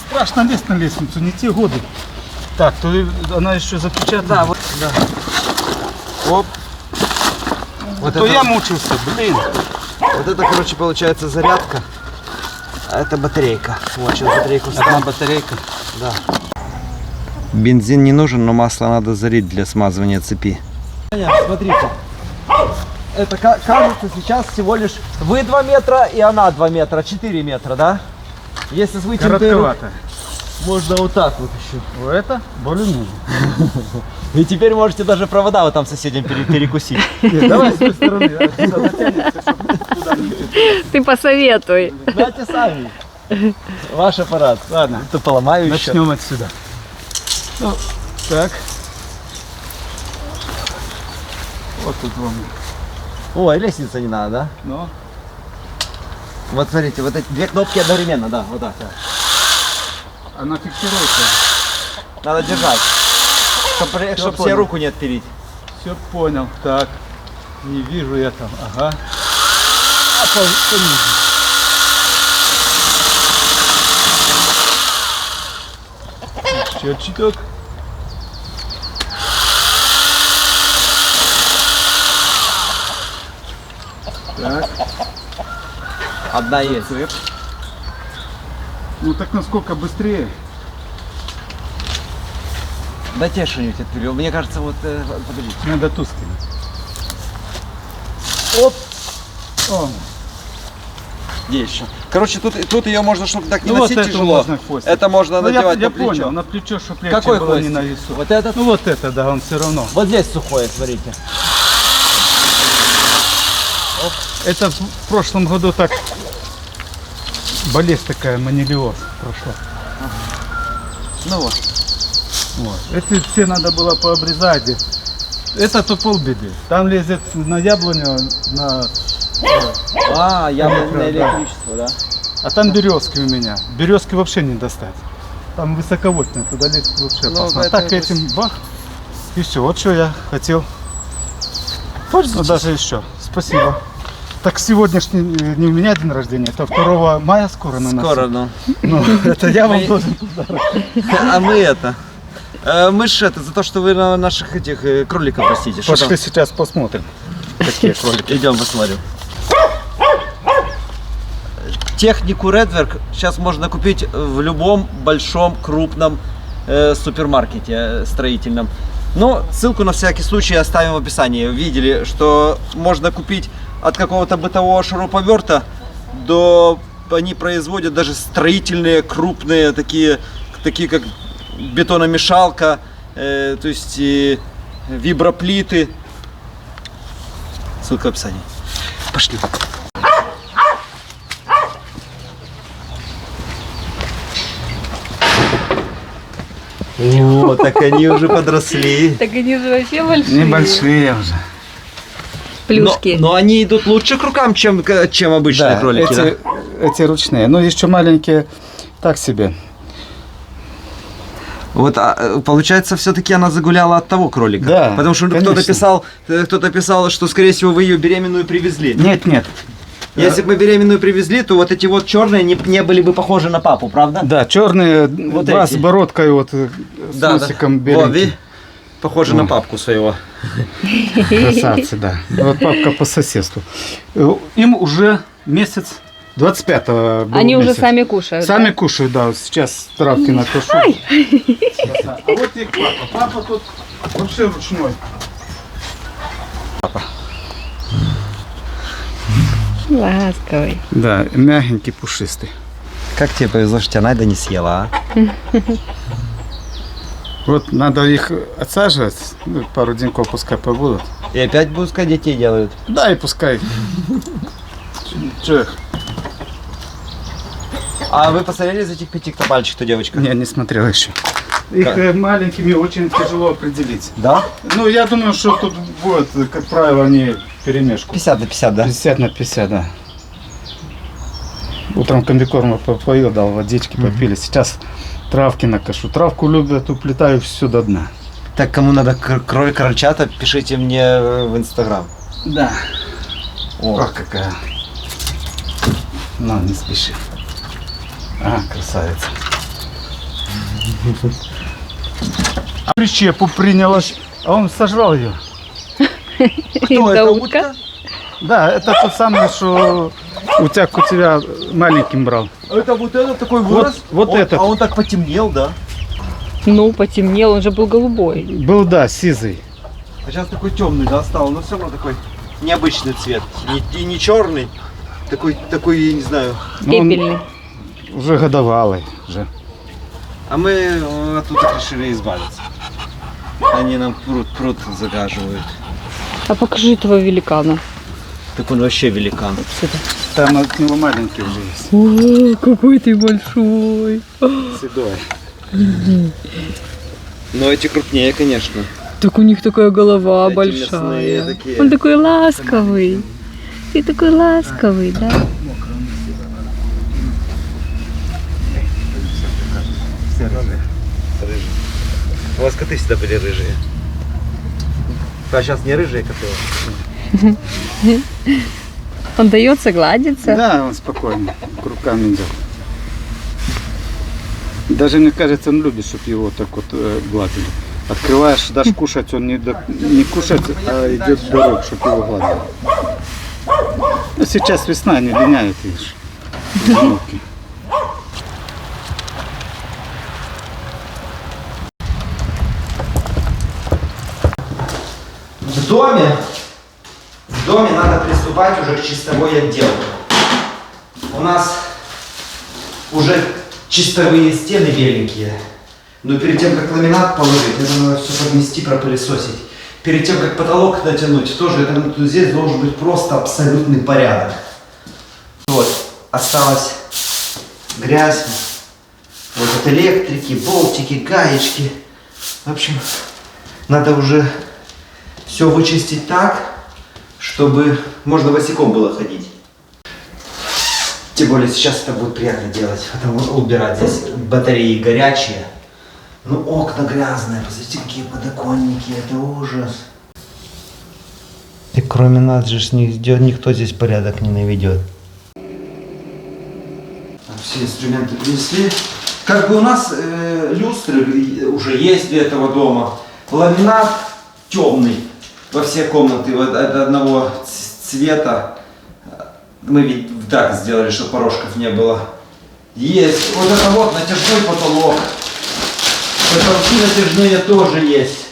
страшно лезть на лестницу, не те годы. Так, то она еще запечатана. Да, вот, да. Оп. Вот То это, я мучился, блин. вот это, короче, получается зарядка. А это батарейка. Вот, сейчас батарейку ставим. Одна батарейка. Да. Бензин не нужен, но масло надо залить для смазывания цепи. Смотрите. Это кажется сейчас всего лишь вы 2 метра и она 2 метра, 4 метра, да? Если с вытянутой Коротковато. можно вот так вот еще. Вот это более-менее. И теперь можете даже провода вот там соседям перекусить. Давай с той стороны. Сюда натянется, чтобы туда не идти. Ты посоветуй. Знаете сами. Ваш аппарат. Ладно, То поломаю еще. начнем отсюда. Ну, так. Вот тут вон. Ой, лестница не надо, да? Ну, Вот смотрите, вот эти 2 кнопки одновременно, да, вот так. она фиксируется. Надо держать, чтобы себе понял. руку не отпилить. Все понял. Так. Не вижу я там. Ага. Счетчик. Так. Одна есть. Ну так насколько быстрее? Дайте я что-нибудь отпилю. Мне кажется, вот, подождите. Надо тускать. Оп! О. Где еще? Короче, тут ее можно, чтобы так не Ну вот носить эту тяжело. можно хвостик. Это можно Ну, надевать я на плечо. понял, на плечо, чтобы легче Какой было не хвостик? на весу. Вот этот? Ну вот это, да, он все равно. Вот здесь сухое, смотрите. Это в прошлом году так болезнь такая, манилиоз прошла. Ну вот. Вот. Эти все надо было пообрезать. Это то полбеды. Там лезет на яблоню, Яблонное Да. электричество, да? а там березки у меня. Березки вообще не достать. Там высоковольтные, туда лезть вообще Ну, опасно. А это так и этим бах, и все. Вот что я хотел. Ну, даже еще. Спасибо. Так сегодняшний не у меня день рождения, это 2 мая скоро на нас. Скоро, ну. Ну, это я вам Мы- должен подарок. А мы это. Мы ж это, за то, что вы на наших этих кроликов растите. Что Пошли там? сейчас посмотрим, какие кролики. Идем посмотрим. Технику Redwerk сейчас можно купить в любом большом крупном супермаркете строительном. Но ссылку на всякий случай оставим в описании. Видели, что можно купить от какого-то бытового шуруповерта до... Они производят даже строительные крупные такие как бетономешалка, то есть виброплиты. Ссылка в описании. Пошли. О, так они уже подросли. Так они же вообще большие. Небольшие уже. Плюшки. Но они идут лучше к рукам, чем обычные кролики, да? эти ручные. Ну, еще маленькие, так себе. Вот, получается, все-таки она загуляла от того кролика. Да, Потому что конечно. кто-то писал, что, скорее всего, вы ее беременную привезли. Нет, нет. Если бы мы беременную привезли, то вот эти вот черные не были бы похожи на папу, правда? Да, черные, Вот два эти. с бородкой, вот, с носиком беленьким. Похожи на папку своего. Красавцы, да. Вот папка по соседству. Им уже месяц, 25-го был Они уже месяц. сами кушают. Сами да? кушают, да. Вот сейчас травки накошу. А вот их папа. Папа тут вообще ручной. Ласковый. Да, мягенький, пушистый. Как тебе повезло, что тебя Найда не съела, а? Вот надо их отсаживать, ну, пару деньков пускай побудут. И опять пускай детей делают. Да, и пускай. Че их? А вы посмотрели из этих 5, кто мальчик, кто девочка? Не, не смотрел еще. Их Как? маленькими очень тяжело определить. Да? Ну, я думаю, что тут будет, как правило, они перемешку. 50 на 50, да? 50 на 50, да. Утром комбикорма попоил, дал водички, попили. Сейчас травки накошу. Травку любят, уплетаю все до дна. Так, кому надо крольчата, пишите мне в Инстаграм. Да. О, Ох, какая. Ну, не спеши. А, красавица. А прищепу принялась, а он сожрал ее. кто это, утка? Да, это тот самый, что у тебя маленьким брал. Это вот этот такой вырос? вот Он- этот. А он так потемнел, да? Ну, потемнел, он же был голубой. Был, да, сизый. А сейчас такой темный, да, стал, но все равно такой необычный цвет. И не черный, такой, я не знаю. Ну, он Пепельный. уже годовалый. Уже. А мы от тут решили избавиться. Они нам пруд загаживают. А покажи этого великана. Так он вообще великан. Там от него маленький уже есть. О, какой ты большой. Седой. Но эти крупнее, конечно. Так у них такая голова Эти мясные большая. такие. Он такой ласковый. Ты такой ласковый, да? Все рады. Рыжий. У вас коты всегда были рыжие. А сейчас не рыжие коты. Он дается гладиться. Да, он спокойно, к рукам идет. Даже мне кажется, он любит, чтобы его так вот гладили. Открываешь, дашь кушать, он не кушать, а идет в дорогу, чтобы его гладили. Ну, сейчас весна, не линяют, видишь. Зимовки. В доме надо приступать уже к чистовой отделке. У нас уже чистовые стены беленькие. Но перед тем, как ламинат положить, это надо все подмести, пропылесосить. Перед тем, как потолок натянуть, тоже это, здесь должен быть просто абсолютный порядок. Вот, осталась грязь, вот от электрики, болтики, гаечки. В общем, надо уже все вычистить так, чтобы можно босиком было ходить. Тем более сейчас это будет приятно делать, потому что убирать здесь батареи горячие. Ну окна грязные, посмотрите, какие подоконники, это ужас. И кроме нас же никто здесь порядок не наведет. Все инструменты принесли. Как бы у нас люстры уже есть для этого дома. Ламинат темный во все комнаты от одного цвета. Мы ведь так сделали, чтобы порожков не было. Есть. Вот это вот натяжной потолок. Потолки натяжные тоже есть.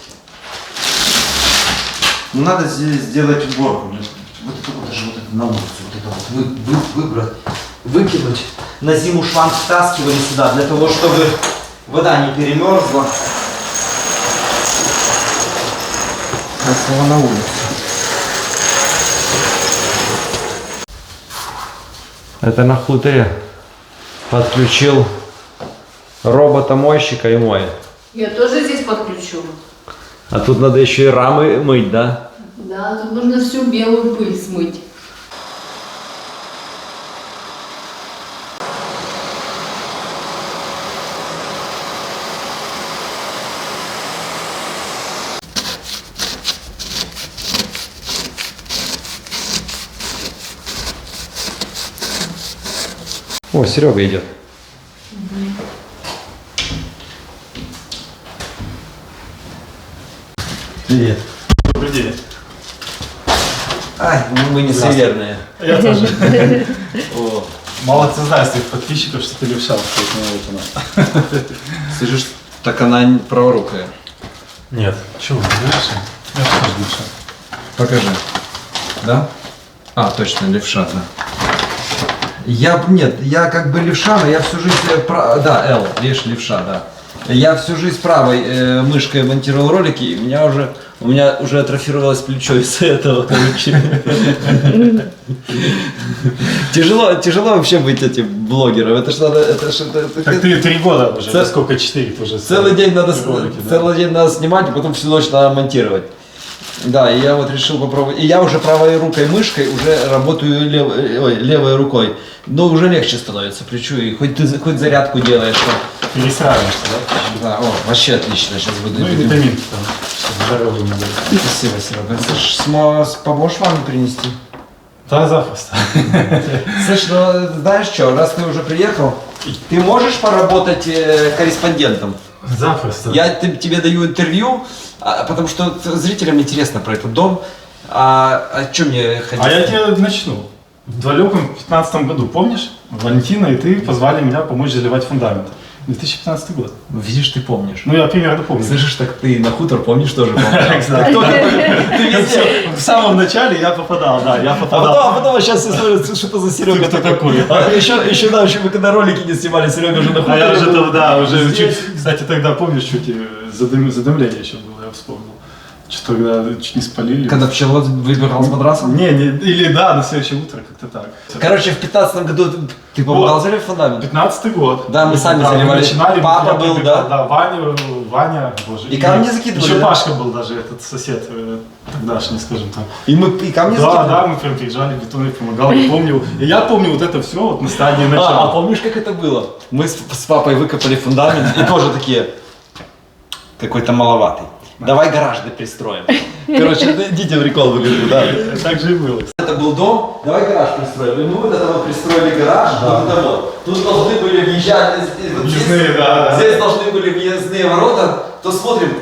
Но надо здесь сделать уборку. Вот это вот, даже вот это на улицу, вот это вот выбрать, выкинуть. На зиму шланг втаскивали сюда, для того, чтобы вода не перемерзла. Красиво на улице. Это на хуторе. Подключил робота-мойщика и моет. Я тоже здесь подключу. А тут надо еще и рамы мыть, да? Да, тут нужно всю белую пыль смыть. О, Серега идет. Привет. Добрый день. Ай, мы не суеверные. Я тоже. О. Мало ты знаешь своих подписчиков, что ты левша. Слышишь, так она праворукая. Нет, чего, не левша? Я тоже левша. Покажи. Да? А, точно, левша, да. Нет, я как бы левша, но я всю жизнь... Да, L, видишь, левша, да. Я всю жизнь правой мышкой монтировал ролики, и у меня уже атрофировалось плечо из-за этого, короче. Тяжело вообще быть этим блогером. Это ж надо... Так ты 3 года уже, сколько, 4 уже. Целый день надо снимать, и потом всю ночь надо монтировать. Да, и я вот решил попробовать. И я уже правой рукой мышкой уже работаю левой рукой. Но уже легче становится плечу, и хоть зарядку делаешь. Перестраиваешься, да? Да, о, вообще отлично. Сейчас буду. Ну и витаминки там, чтобы здоровье не было. Спасибо, Серега. Поможешь маме принести? Да, запросто. Слышь, ну знаешь что, раз ты уже приехал, ты можешь поработать корреспондентом? Запросто. Я тебе даю интервью, потому что зрителям интересно про этот дом. А что мне ходить? А я тебе начну. В далеком 2015 году, помнишь? Валентина и ты позвали меня помочь заливать фундамент. 2015 год. Видишь, ты помнишь. Ну, я примерно помню. Слышишь, так ты на хутор помнишь тоже помнишь. Ты везде. В самом начале я попадал, да, я попадал. А потом сейчас все смотрят, что это за Серега такой. Еще мы когда ролики не снимали, Серега уже на хуторе. А я уже тогда, уже чуть, кстати, тогда помнишь, чуть задымление еще было, я вспомнил. Что тогда чуть не спалили. Когда пчеловод выбирал с матрасом? Не, или да, на следующее утро как-то так. Короче, в 15 году ты помогал заливать фундамент? 15-й год. Да, мы сами заливали. Мы начинали, Папа был, да? Да, Ваня, боже. И камни закидывали, Еще да? Пашка был даже, этот сосед, тогдашний, скажем так. И камни закидывали? Да, мы прям приезжали, бетон помогал, я помню. И я помню вот это все вот на стадии начала. А помнишь, как это было? Мы с папой выкопали фундамент и тоже такие, какой-то маловатый. Давай гараж пристроим. Короче, идите в прикол выгляжу, да. Так же и было. Это был дом, давай гараж пристроим. И мы вот это вот пристроили гараж, вот это вот. Тут должны были въезжать, Въездные, да. Здесь должны были въездные ворота. То смотрим,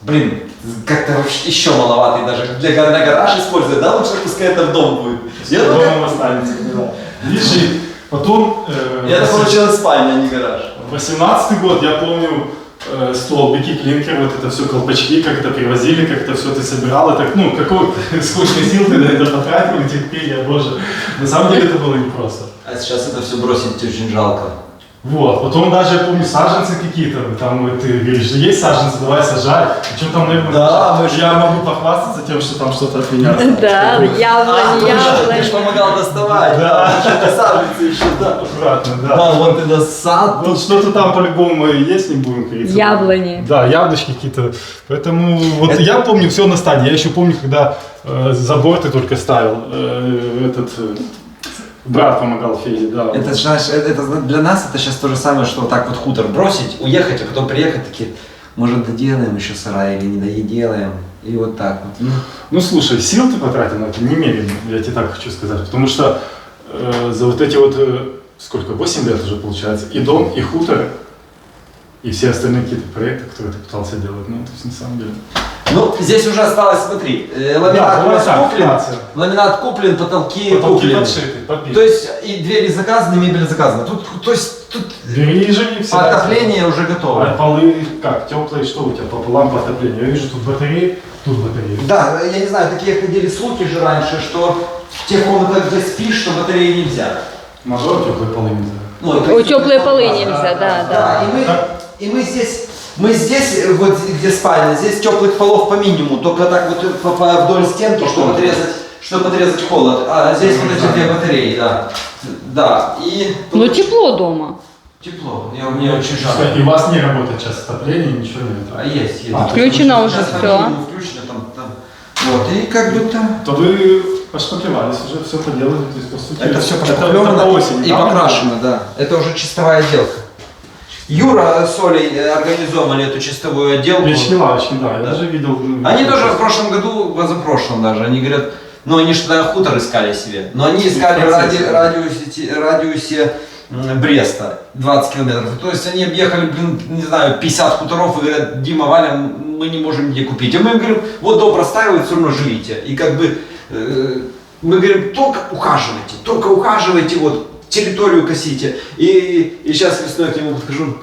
блин, как-то вообще еще маловатый даже на гараж использовать, да? Лучше пускай это в дом будет. Я только... Дома останется, да. Видишь, и потом... Это получилась спальня, а не гараж. 18-й год, я помню, столбики, клинкер, вот это все, колпачки, как это привозили, как это все ты собирал, это, ну, какой сколько сил ты на это потратил, терпение, боже. На самом деле это было непросто. А сейчас это все бросить очень жалко. Вот, потом даже, я помню, саженцы какие-то, там ты говоришь, что есть саженцы, давай сажай. Что там, наверное, Да, я могу похвастаться тем, что там что-то от меня осталось. Да, яблони, Ты же помогал доставать. Да. Что-то саженцы еще, да. Аккуратно, да. Да, вот это сад. Вот что-то там по-любому есть, не будем говорить. Яблони. Да, яблочки какие-то. Поэтому вот я помню все на стадии. Я еще помню, когда забор ты только ставил. Брат помогал Феде, да. Это, знаешь, это для нас это сейчас то же самое, что вот так вот хутор бросить, уехать, а потом приехать, такие, может, доделаем еще сарай или не доделаем. И вот так вот. Ну слушай, сил ты потратил на это немерено, я тебе так хочу сказать. Потому что за вот эти вот, сколько, 8 лет уже получается, и дом, и хутор, и все остальные какие-то проекты, которые ты пытался делать. Ну, то есть на самом деле. Ну, здесь уже осталось, смотри, ламинат у нас куплен, ламинат куплен, потолки куплены. Подшиты, подбиты. То есть и двери заказаны, мебель заказана. Тут, то есть, тут Двери и живи все. отопление уже готово. А полы как, теплые, что у тебя по полам по отоплению? Я вижу тут батареи, тут батареи. Да, я не знаю, такие ходили слухи же раньше, что в тех комнатах, где спишь, что батареи нельзя. Мажор, теплые полы нельзя. Ну, Ой, теплые полы нельзя, да, да. И мы здесь, вот где спальня, здесь теплых полов по минимуму, только так вот вдоль стенки, чтобы отрезать холод. А здесь вот эти две батареи, да. Да, и... Ну тепло дома. Тепло, мне очень жарко. И у вас не работает сейчас отопление, ничего нет? А есть. Включено уже Сейчас все. по минимуму включено там. Вот, и как бы там... То вы пошпаклевались, уже все поделали, то есть по сути... Это все это пошпаклевано по осени, и да? покрашено, да. Это уже чистовая отделка. Юра с Олей организовали эту чистовую отделку. Печки, лавочки, да, я даже видел. Они тоже в прошлом году, позапрошлом даже, они говорят, ну они что тогда хутор искали себе, но они искали в радиусе Бреста 20 километров. То есть они объехали, не знаю, 50 хуторов и говорят, Дима, Валя, мы не можем где купить. А мы им говорим, вот дом простаивает, все равно живите. И как бы мы говорим, только ухаживайте, вот территорию косите. И сейчас весной к нему подхожу,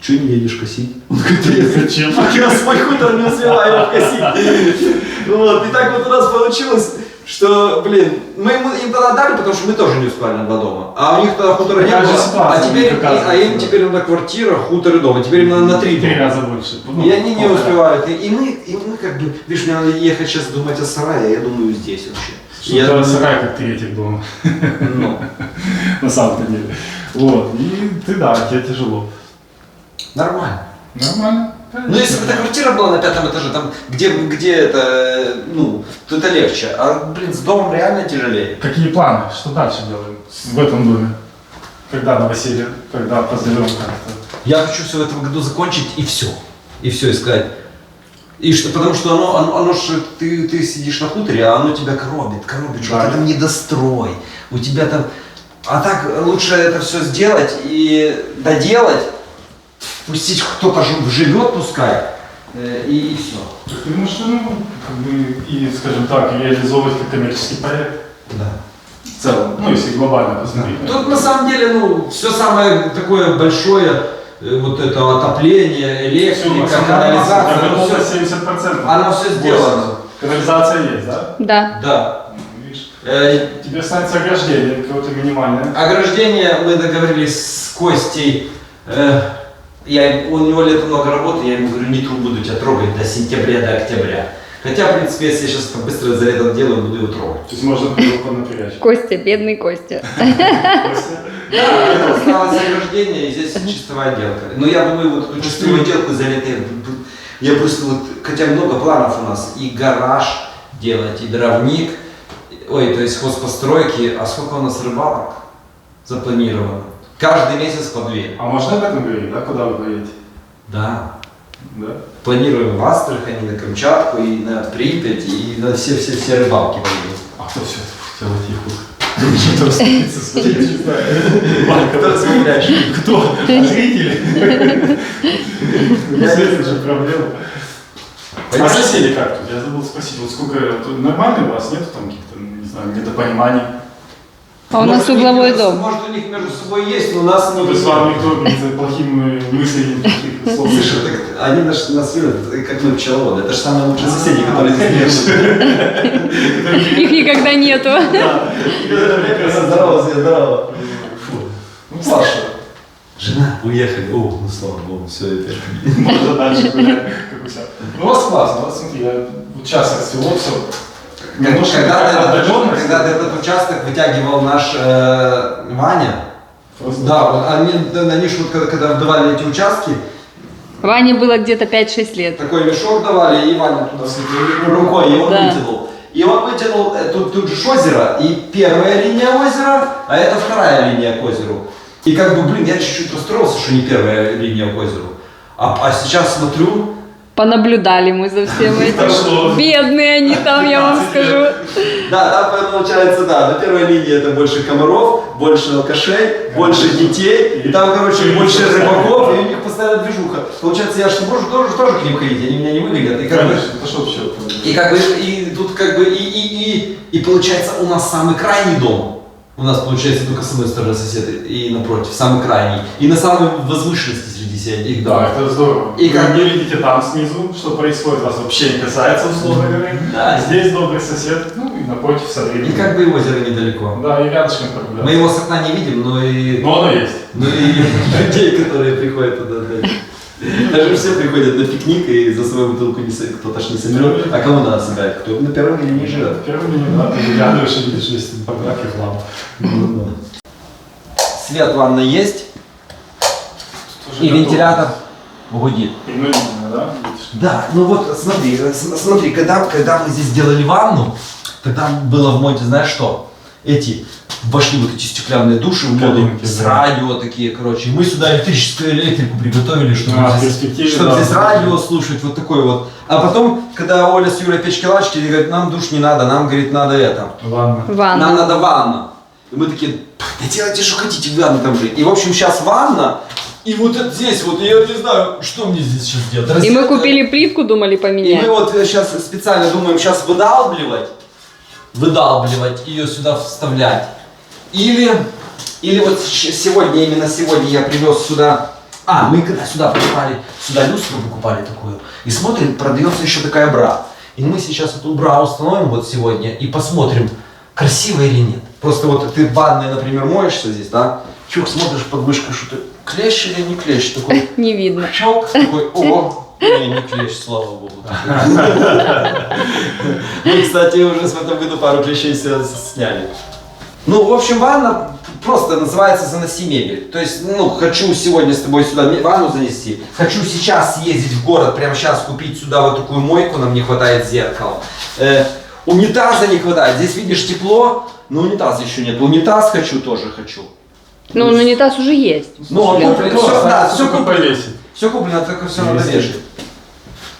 что не едешь косить? Он говорит, зачем? Я свой хутор не успеваю его косить. Вот, и так вот у нас получилось, что, блин, мы им тогда дали, потому что мы тоже не успевали на 2 дома. А у них тогда хутора не было. А им теперь надо квартира, хутор и дом. А теперь им надо на 3 дома. 3 раза больше. И они не успевают. И мы как бы, видишь, мне надо ехать сейчас думать о сарае, я думаю здесь вообще. Что-то сарай как третий дома. Ну. На самом-то деле. Вот. И ты, да, тебе тяжело. Нормально. Нормально. Ну, если бы эта квартира была на 5-м этаже, там, где это, ну, то это легче. А, блин, с домом реально тяжелее. Какие планы? Что дальше делаем в этом доме? Когда новоселье? Когда позовем как-то? Я хочу все в этом году закончить и все. И все искать. И что, потому что оно же, ты сидишь на хуторе, а оно тебя коробит, что Да. ты там недострой, у тебя там... А так лучше это все сделать и доделать, пустить кто-то живет, пускай, и все. Потому что, ну, как бы, и, скажем так, реализовывать как коммерческий проект Да. в целом, ну, если глобально посмотреть. Тут на самом деле, ну, все самое такое большое, вот это отопление, электрика, канализация, оно Готово все, 70%. оно все сделано. Канализация есть, да? Да. Да. Ну, видишь. Тебе останется ограждение какое-то минимальное. Ограждение мы договорились с Костей. У него летом много работы, я ему говорю, не трубу буду тебя трогать до сентября, до октября. Хотя, в принципе, если я сейчас там быстро за летом делаю, буду его трогать. То есть можно глубоко напрячь. Костя, бедный Костя. Да, осталось ограждение, и здесь чистовая отделка. Но я думаю, вот эту чистовую отделку за лето я просто вот, хотя много планов у нас, и гараж делать, и дровник, то есть хозпостройки, а сколько у нас рыбалок запланировано? Каждый месяц по 2. А можно об этом говорить, да? Куда вы поедете? Да. Да? Планируем в Астрахань, на Камчатку, и на Припять, и на все рыбалки поедем. А кто все это хотел идти? Что-то рассмотрится, смотрите, Кто рассмотряешь? Кто? Зрители? Это же проблема. А соседи как тут? Я забыл спросить, вот сколько, тут нормально у вас, нету там каких-то, не знаю, недопониманий? А у нас Может, у них угловой между- дом. Может, у них между собой есть, но у нас Ну, то есть вам никто не за плохими мыслями таких слов не Слушай, слышит? так они нас любят, как мы пчеловоды. Это же самые лучшие соседи, которые здесь живут. Их никогда нету. Здорово, Свет, здорово. Фу. Ну, Саша, Жена, уехали. О, ну слава богу, все это. можно дальше гулять, как у себя. Ну, у вас классно, вот смотри, я вот сейчас расцвело все. Немножко отдаленность. Когда ты этот участок вытягивал наш Ваня, Просто- да, вот они ж вот когда давали эти участки, Ване было где-то 5-6 лет. такой мешок давали, и Ваня туда рукой, и он Да. вытянул. И он вытянул, тут же озеро, и первая линия озера, а это вторая линия к озеру. И как бы, блин, я чуть-чуть расстроился, что не первая линия к озеру. А сейчас смотрю, Понаблюдали мы за всем Дошло. этим. Бедные они там, я вам скажу. да, там получается, да, на первой линии это больше комаров, больше алкашей, больше детей, и там, короче, больше рыбаков, и у них постоянно движуха. Получается, я что тоже к ним ходить, они меня не выглядят. И как бы, Конечно, это что вообще? и как бы, и тут как бы, и получается, у нас самый крайний дом. У нас, получается, только с одной стороны соседи и напротив, самый крайний. И на самой возвышенности среди себя их Да, домов. это здорово. И Вы как- не видите там снизу, что происходит, вас вообще не касается, условно говоря. Да. Здесь добрый сосед, ну и напротив со И временем. как бы и озеро недалеко. Да, и рядышком Мы прогуляться. его с окна не видим, но и Но оно есть. людей, которые приходят туда отдать. Даже все приходят на пикник и за свою бутылку кто-то ж не соберет. А кому надо собирать? Кто на первой линии не живет? Первый не надо, ты выглядываешь и видишь весь бардак и хлам. Свет в ванной есть и вентилятор гудит. Принудительно, да? Видишь? Да, ну вот смотри, когда мы здесь делали ванну, тогда было в моде, знаешь что? Вошли вот эти стеклянные души в моду Кабинки, с да. радио такие, короче. И мы сюда электрику приготовили, чтобы, А, в здесь, перспективе, чтобы да. здесь радио слушать, вот такой вот. А потом, когда Оля с Юрой печки-лачки, они говорят, нам душ не надо, нам, говорит, надо это. Ладно. Нам Ванна. надо ванна. И мы такие, да делайте, что хотите, в ванну там жить. И, в общем, сейчас ванна, и вот это здесь вот, я не знаю, что мне здесь сейчас делать. И мы Розетка. купили плитку, думали И мы поменять. вот сейчас специально думаем сейчас выдалбливать, ее сюда вставлять. Или вот сегодня, именно сегодня я привез сюда, мы когда сюда покупали, сюда люстру покупали такую, и смотрим, продается еще такая бра. И мы сейчас эту бра установим вот сегодня и посмотрим, красиво или нет. Просто вот ты в ванной, например, моешься здесь, да, чух, смотришь под мышкой, что ты клещ или не клещ, такой Не видно. щелк, такой, о, не клещ, слава богу. Мы, кстати, уже в этом году пару клещей сняли. Ну, в общем, ванна просто называется «заноси мебель». То есть, хочу сегодня с тобой сюда ванну занести, хочу сейчас съездить в город, прямо сейчас купить сюда вот такую мойку, нам не хватает зеркала. Унитаза не хватает, здесь видишь тепло, но унитаза еще нет. Унитаз тоже хочу. Ну, унитаз уже есть. Ну, он куплен, Кто? все, да, Останется все только куплено. повесить. Все куплено, только все надо Везде. вешать.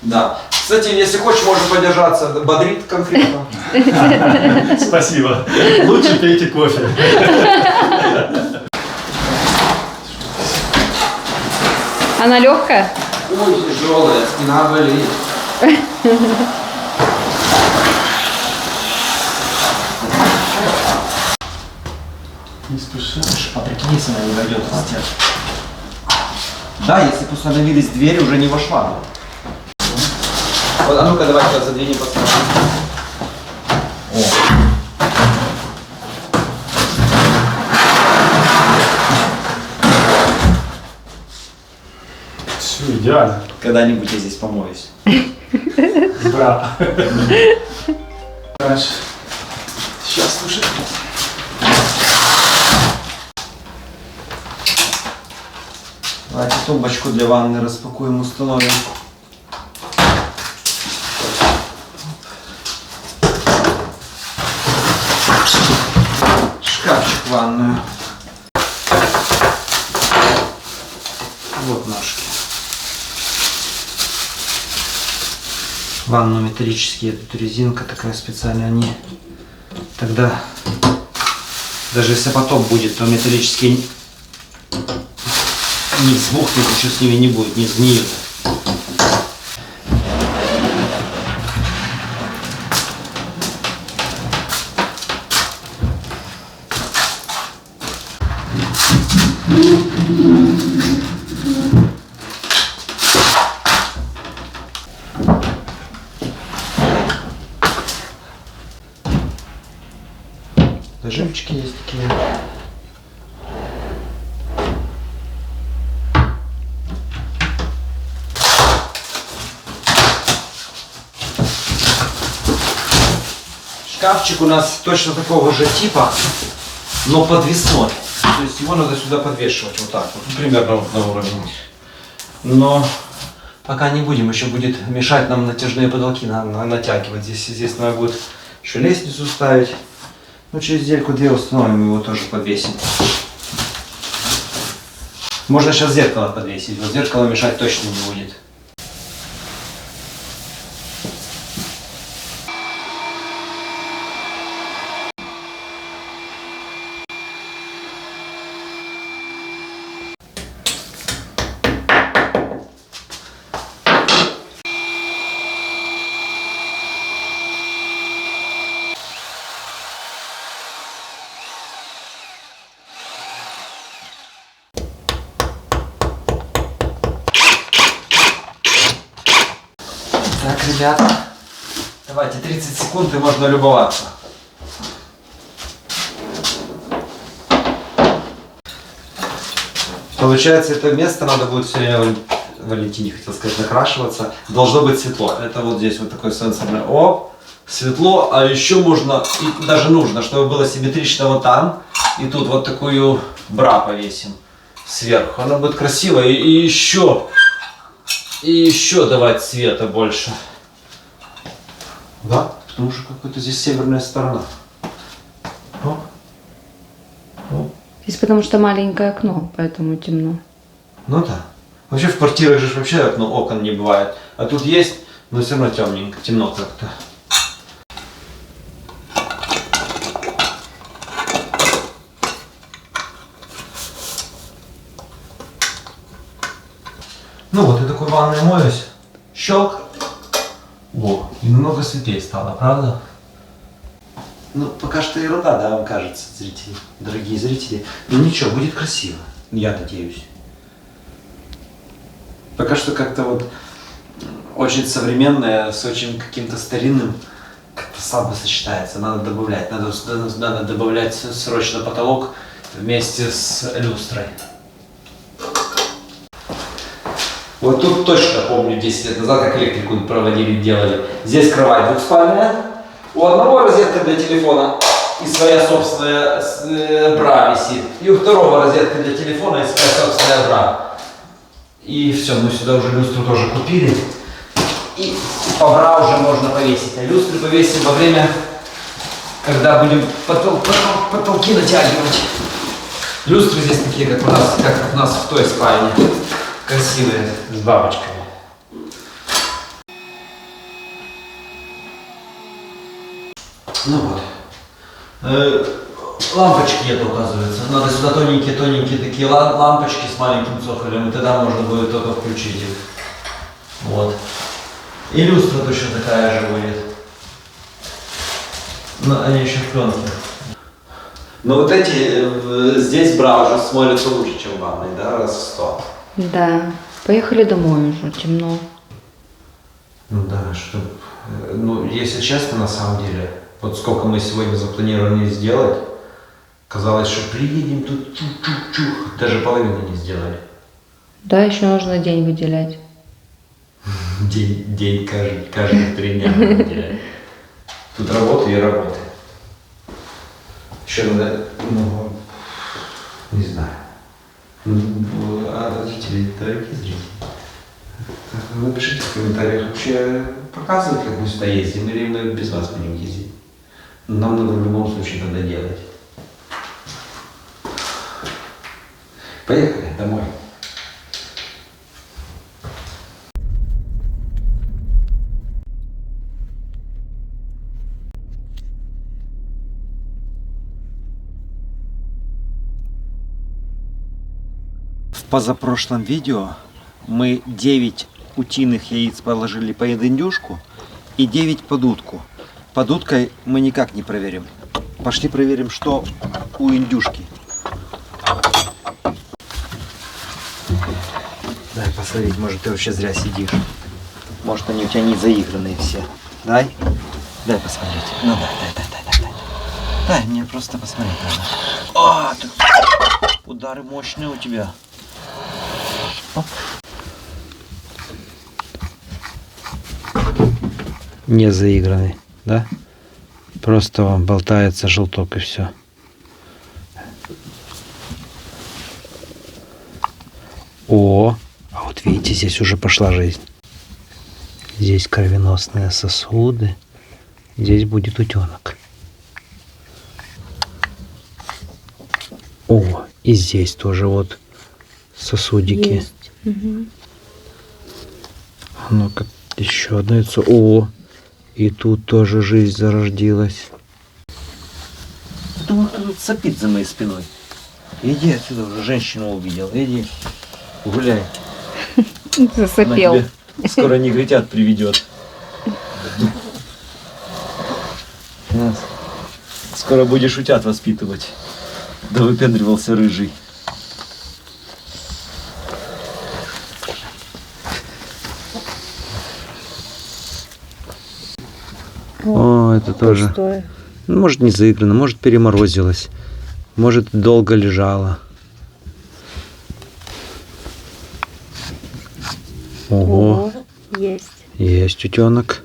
Да. Кстати, если хочешь, можно подержаться. Бодрит конкретно. Спасибо. Лучше пейте кофе. Она легкая? Ой, тяжелая, спина болит. Не спеши. А прикинь, если она не войдет в стену. Да, если бы установились двери, уже не вошла бы. Вот, а ну-ка, давай-ка задвинем, посмотрим. Все идеально. Когда-нибудь я здесь помоюсь. Бра. Дальше. Сейчас, слушай. Давайте тумбочку для ванны распакуем, установим. Шкафчик в ванную. Вот ножки. Ванну металлические, тут резинка такая специальная, они тогда, даже если потом будет, то металлические не сбухнут, ничего с ними не будет, не сгниют. Нажимчики есть такие. Шкафчик у нас точно такого же типа, но подвесной. То есть его надо сюда подвешивать вот так вот, примерно вот на уровне. Но пока не будем, еще будет мешать нам натяжные потолки натягивать. Здесь надо будет еще лестницу ставить. Ну, через недельку-две установим, его тоже подвесим. Можно сейчас зеркало подвесить, вот зеркало мешать точно не будет. Так, ребята, давайте 30 секунд и можно любоваться. Получается, это место надо будет все время, Валентине хотел сказать, накрашиваться. Должно быть светло. Это вот здесь вот такой сенсорный оп, светло, а еще можно, и даже нужно, чтобы было симметрично вот там. И тут вот такую бра повесим сверху. Она будет красиво и еще давать света больше. Да, потому что какая-то здесь северная сторона. О. О. Здесь потому что маленькое окно, поэтому темно. Ну да. Вообще в квартирах же вообще окон не бывает. А тут есть, но все равно темненько, темно как-то. Ну вот, я такой ванной моюсь. Щелк. Во, и намного светлее стало, правда? Ну, пока что ерунда, да, вам кажется, зрители, дорогие зрители. Ну ничего, будет красиво, я надеюсь. Пока что как-то вот очень современное с очень каким-то старинным как-то слабо сочетается. Надо добавлять, надо добавлять срочно потолок вместе с люстрой. Вот тут точно помню 10 лет назад, как электрику проводили, делали. Здесь кровать двухспальная, у одного розетка для телефона и своя собственная бра висит, и у второго розетка для телефона и своя собственная бра. И все, мы сюда уже люстру тоже купили, и по бра уже можно повесить. А люстры повесим во время, когда будем потолки натягивать. Люстры здесь такие, как у нас в той спальне. Красивые, с бабочками. Ну вот. Лампочки нет, оказывается. Надо сюда тоненькие такие лампочки с маленьким цоколем, и тогда можно будет только включить их. Вот. И люстра точно такая же будет. Но они еще в пленке. Но вот эти, здесь бра уже смотрятся лучше, чем в ванной, да, раз в 100. Да. Поехали домой уже, темно. Ну да, что... Ну, если честно, на самом деле, вот сколько мы сегодня запланировали сделать, казалось, что приедем тут чух-чух-чух, даже половины не сделали. Да, еще нужно день выделять. День каждые 3 дня выделять. Тут работа и работа. Еще надо, ну, не знаю. А родители, дорогие зрители, напишите в комментариях, вообще показывать, как мы сюда ездим, или мы без вас будем ездить. Нам надо в любом случае надо делать. Поехали домой. В позапрошлом видео мы 9 утиных яиц положили под индюшку и 9 под утку. Под уткой мы никак не проверим. Пошли проверим, что у индюшки. посмотреть, может ты вообще зря сидишь. Может они у тебя не заигранные все. Дай. Дай посмотреть. Ну дай. Дай, мне просто посмотреть надо. О, удары мощные у тебя. Оп. Не заигранный, да? Просто вам болтается желток и все. О, а вот видите, здесь уже пошла жизнь. Здесь кровеносные сосуды. Здесь будет утенок. О, и здесь тоже вот сосудики. Есть. Угу. Ну-ка, еще одно яйцо. О, и тут тоже жизнь зародилась. Думаю, кто тут сопит за моей спиной. Иди отсюда, уже женщину увидел. Иди, гуляй. Засопел. Она тебя скоро негритят приведет. Скоро будешь утят воспитывать. Да выпендривался рыжий. О, это тоже. Пустое. Ну, может, не заиграно, может, переморозилось. Может, долго лежало. Ого. О, есть. Есть утенок.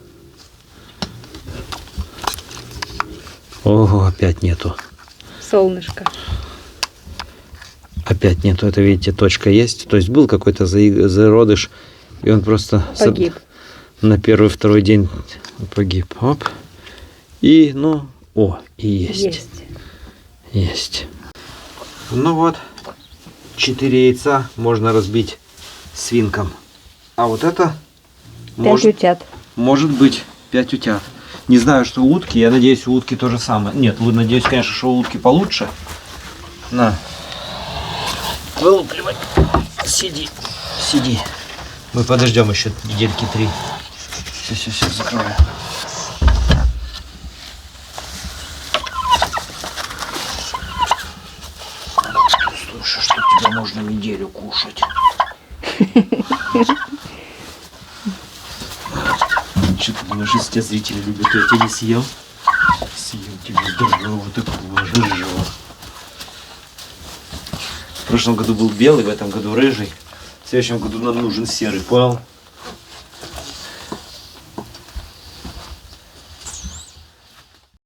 Ого, опять нету. Солнышко. Опять нету. Это, видите, точка есть. То есть был какой-то зародыш, и он просто Погиб. на первый-второй день погиб. Оп. И, ну, о, и есть. Есть. Есть. Ну вот, 4 яйца можно разбить свинкам. А вот это 5 утят. может быть 5 утят. Не знаю, что у утки. Я надеюсь, у утки то же самое. Нет, надеюсь, конечно, что у утки получше. На. Вылупливай. Сиди. Сиди. Мы подождем еще недельки 3. Все, закрою. Слушай, что тебя можно неделю кушать. Что ты думаешь, если тебя зрители любят, я тебя не съел? Съел тебя здорового такого рыжего. В прошлом году был белый, в этом году рыжий. В следующем году нам нужен серый, понял?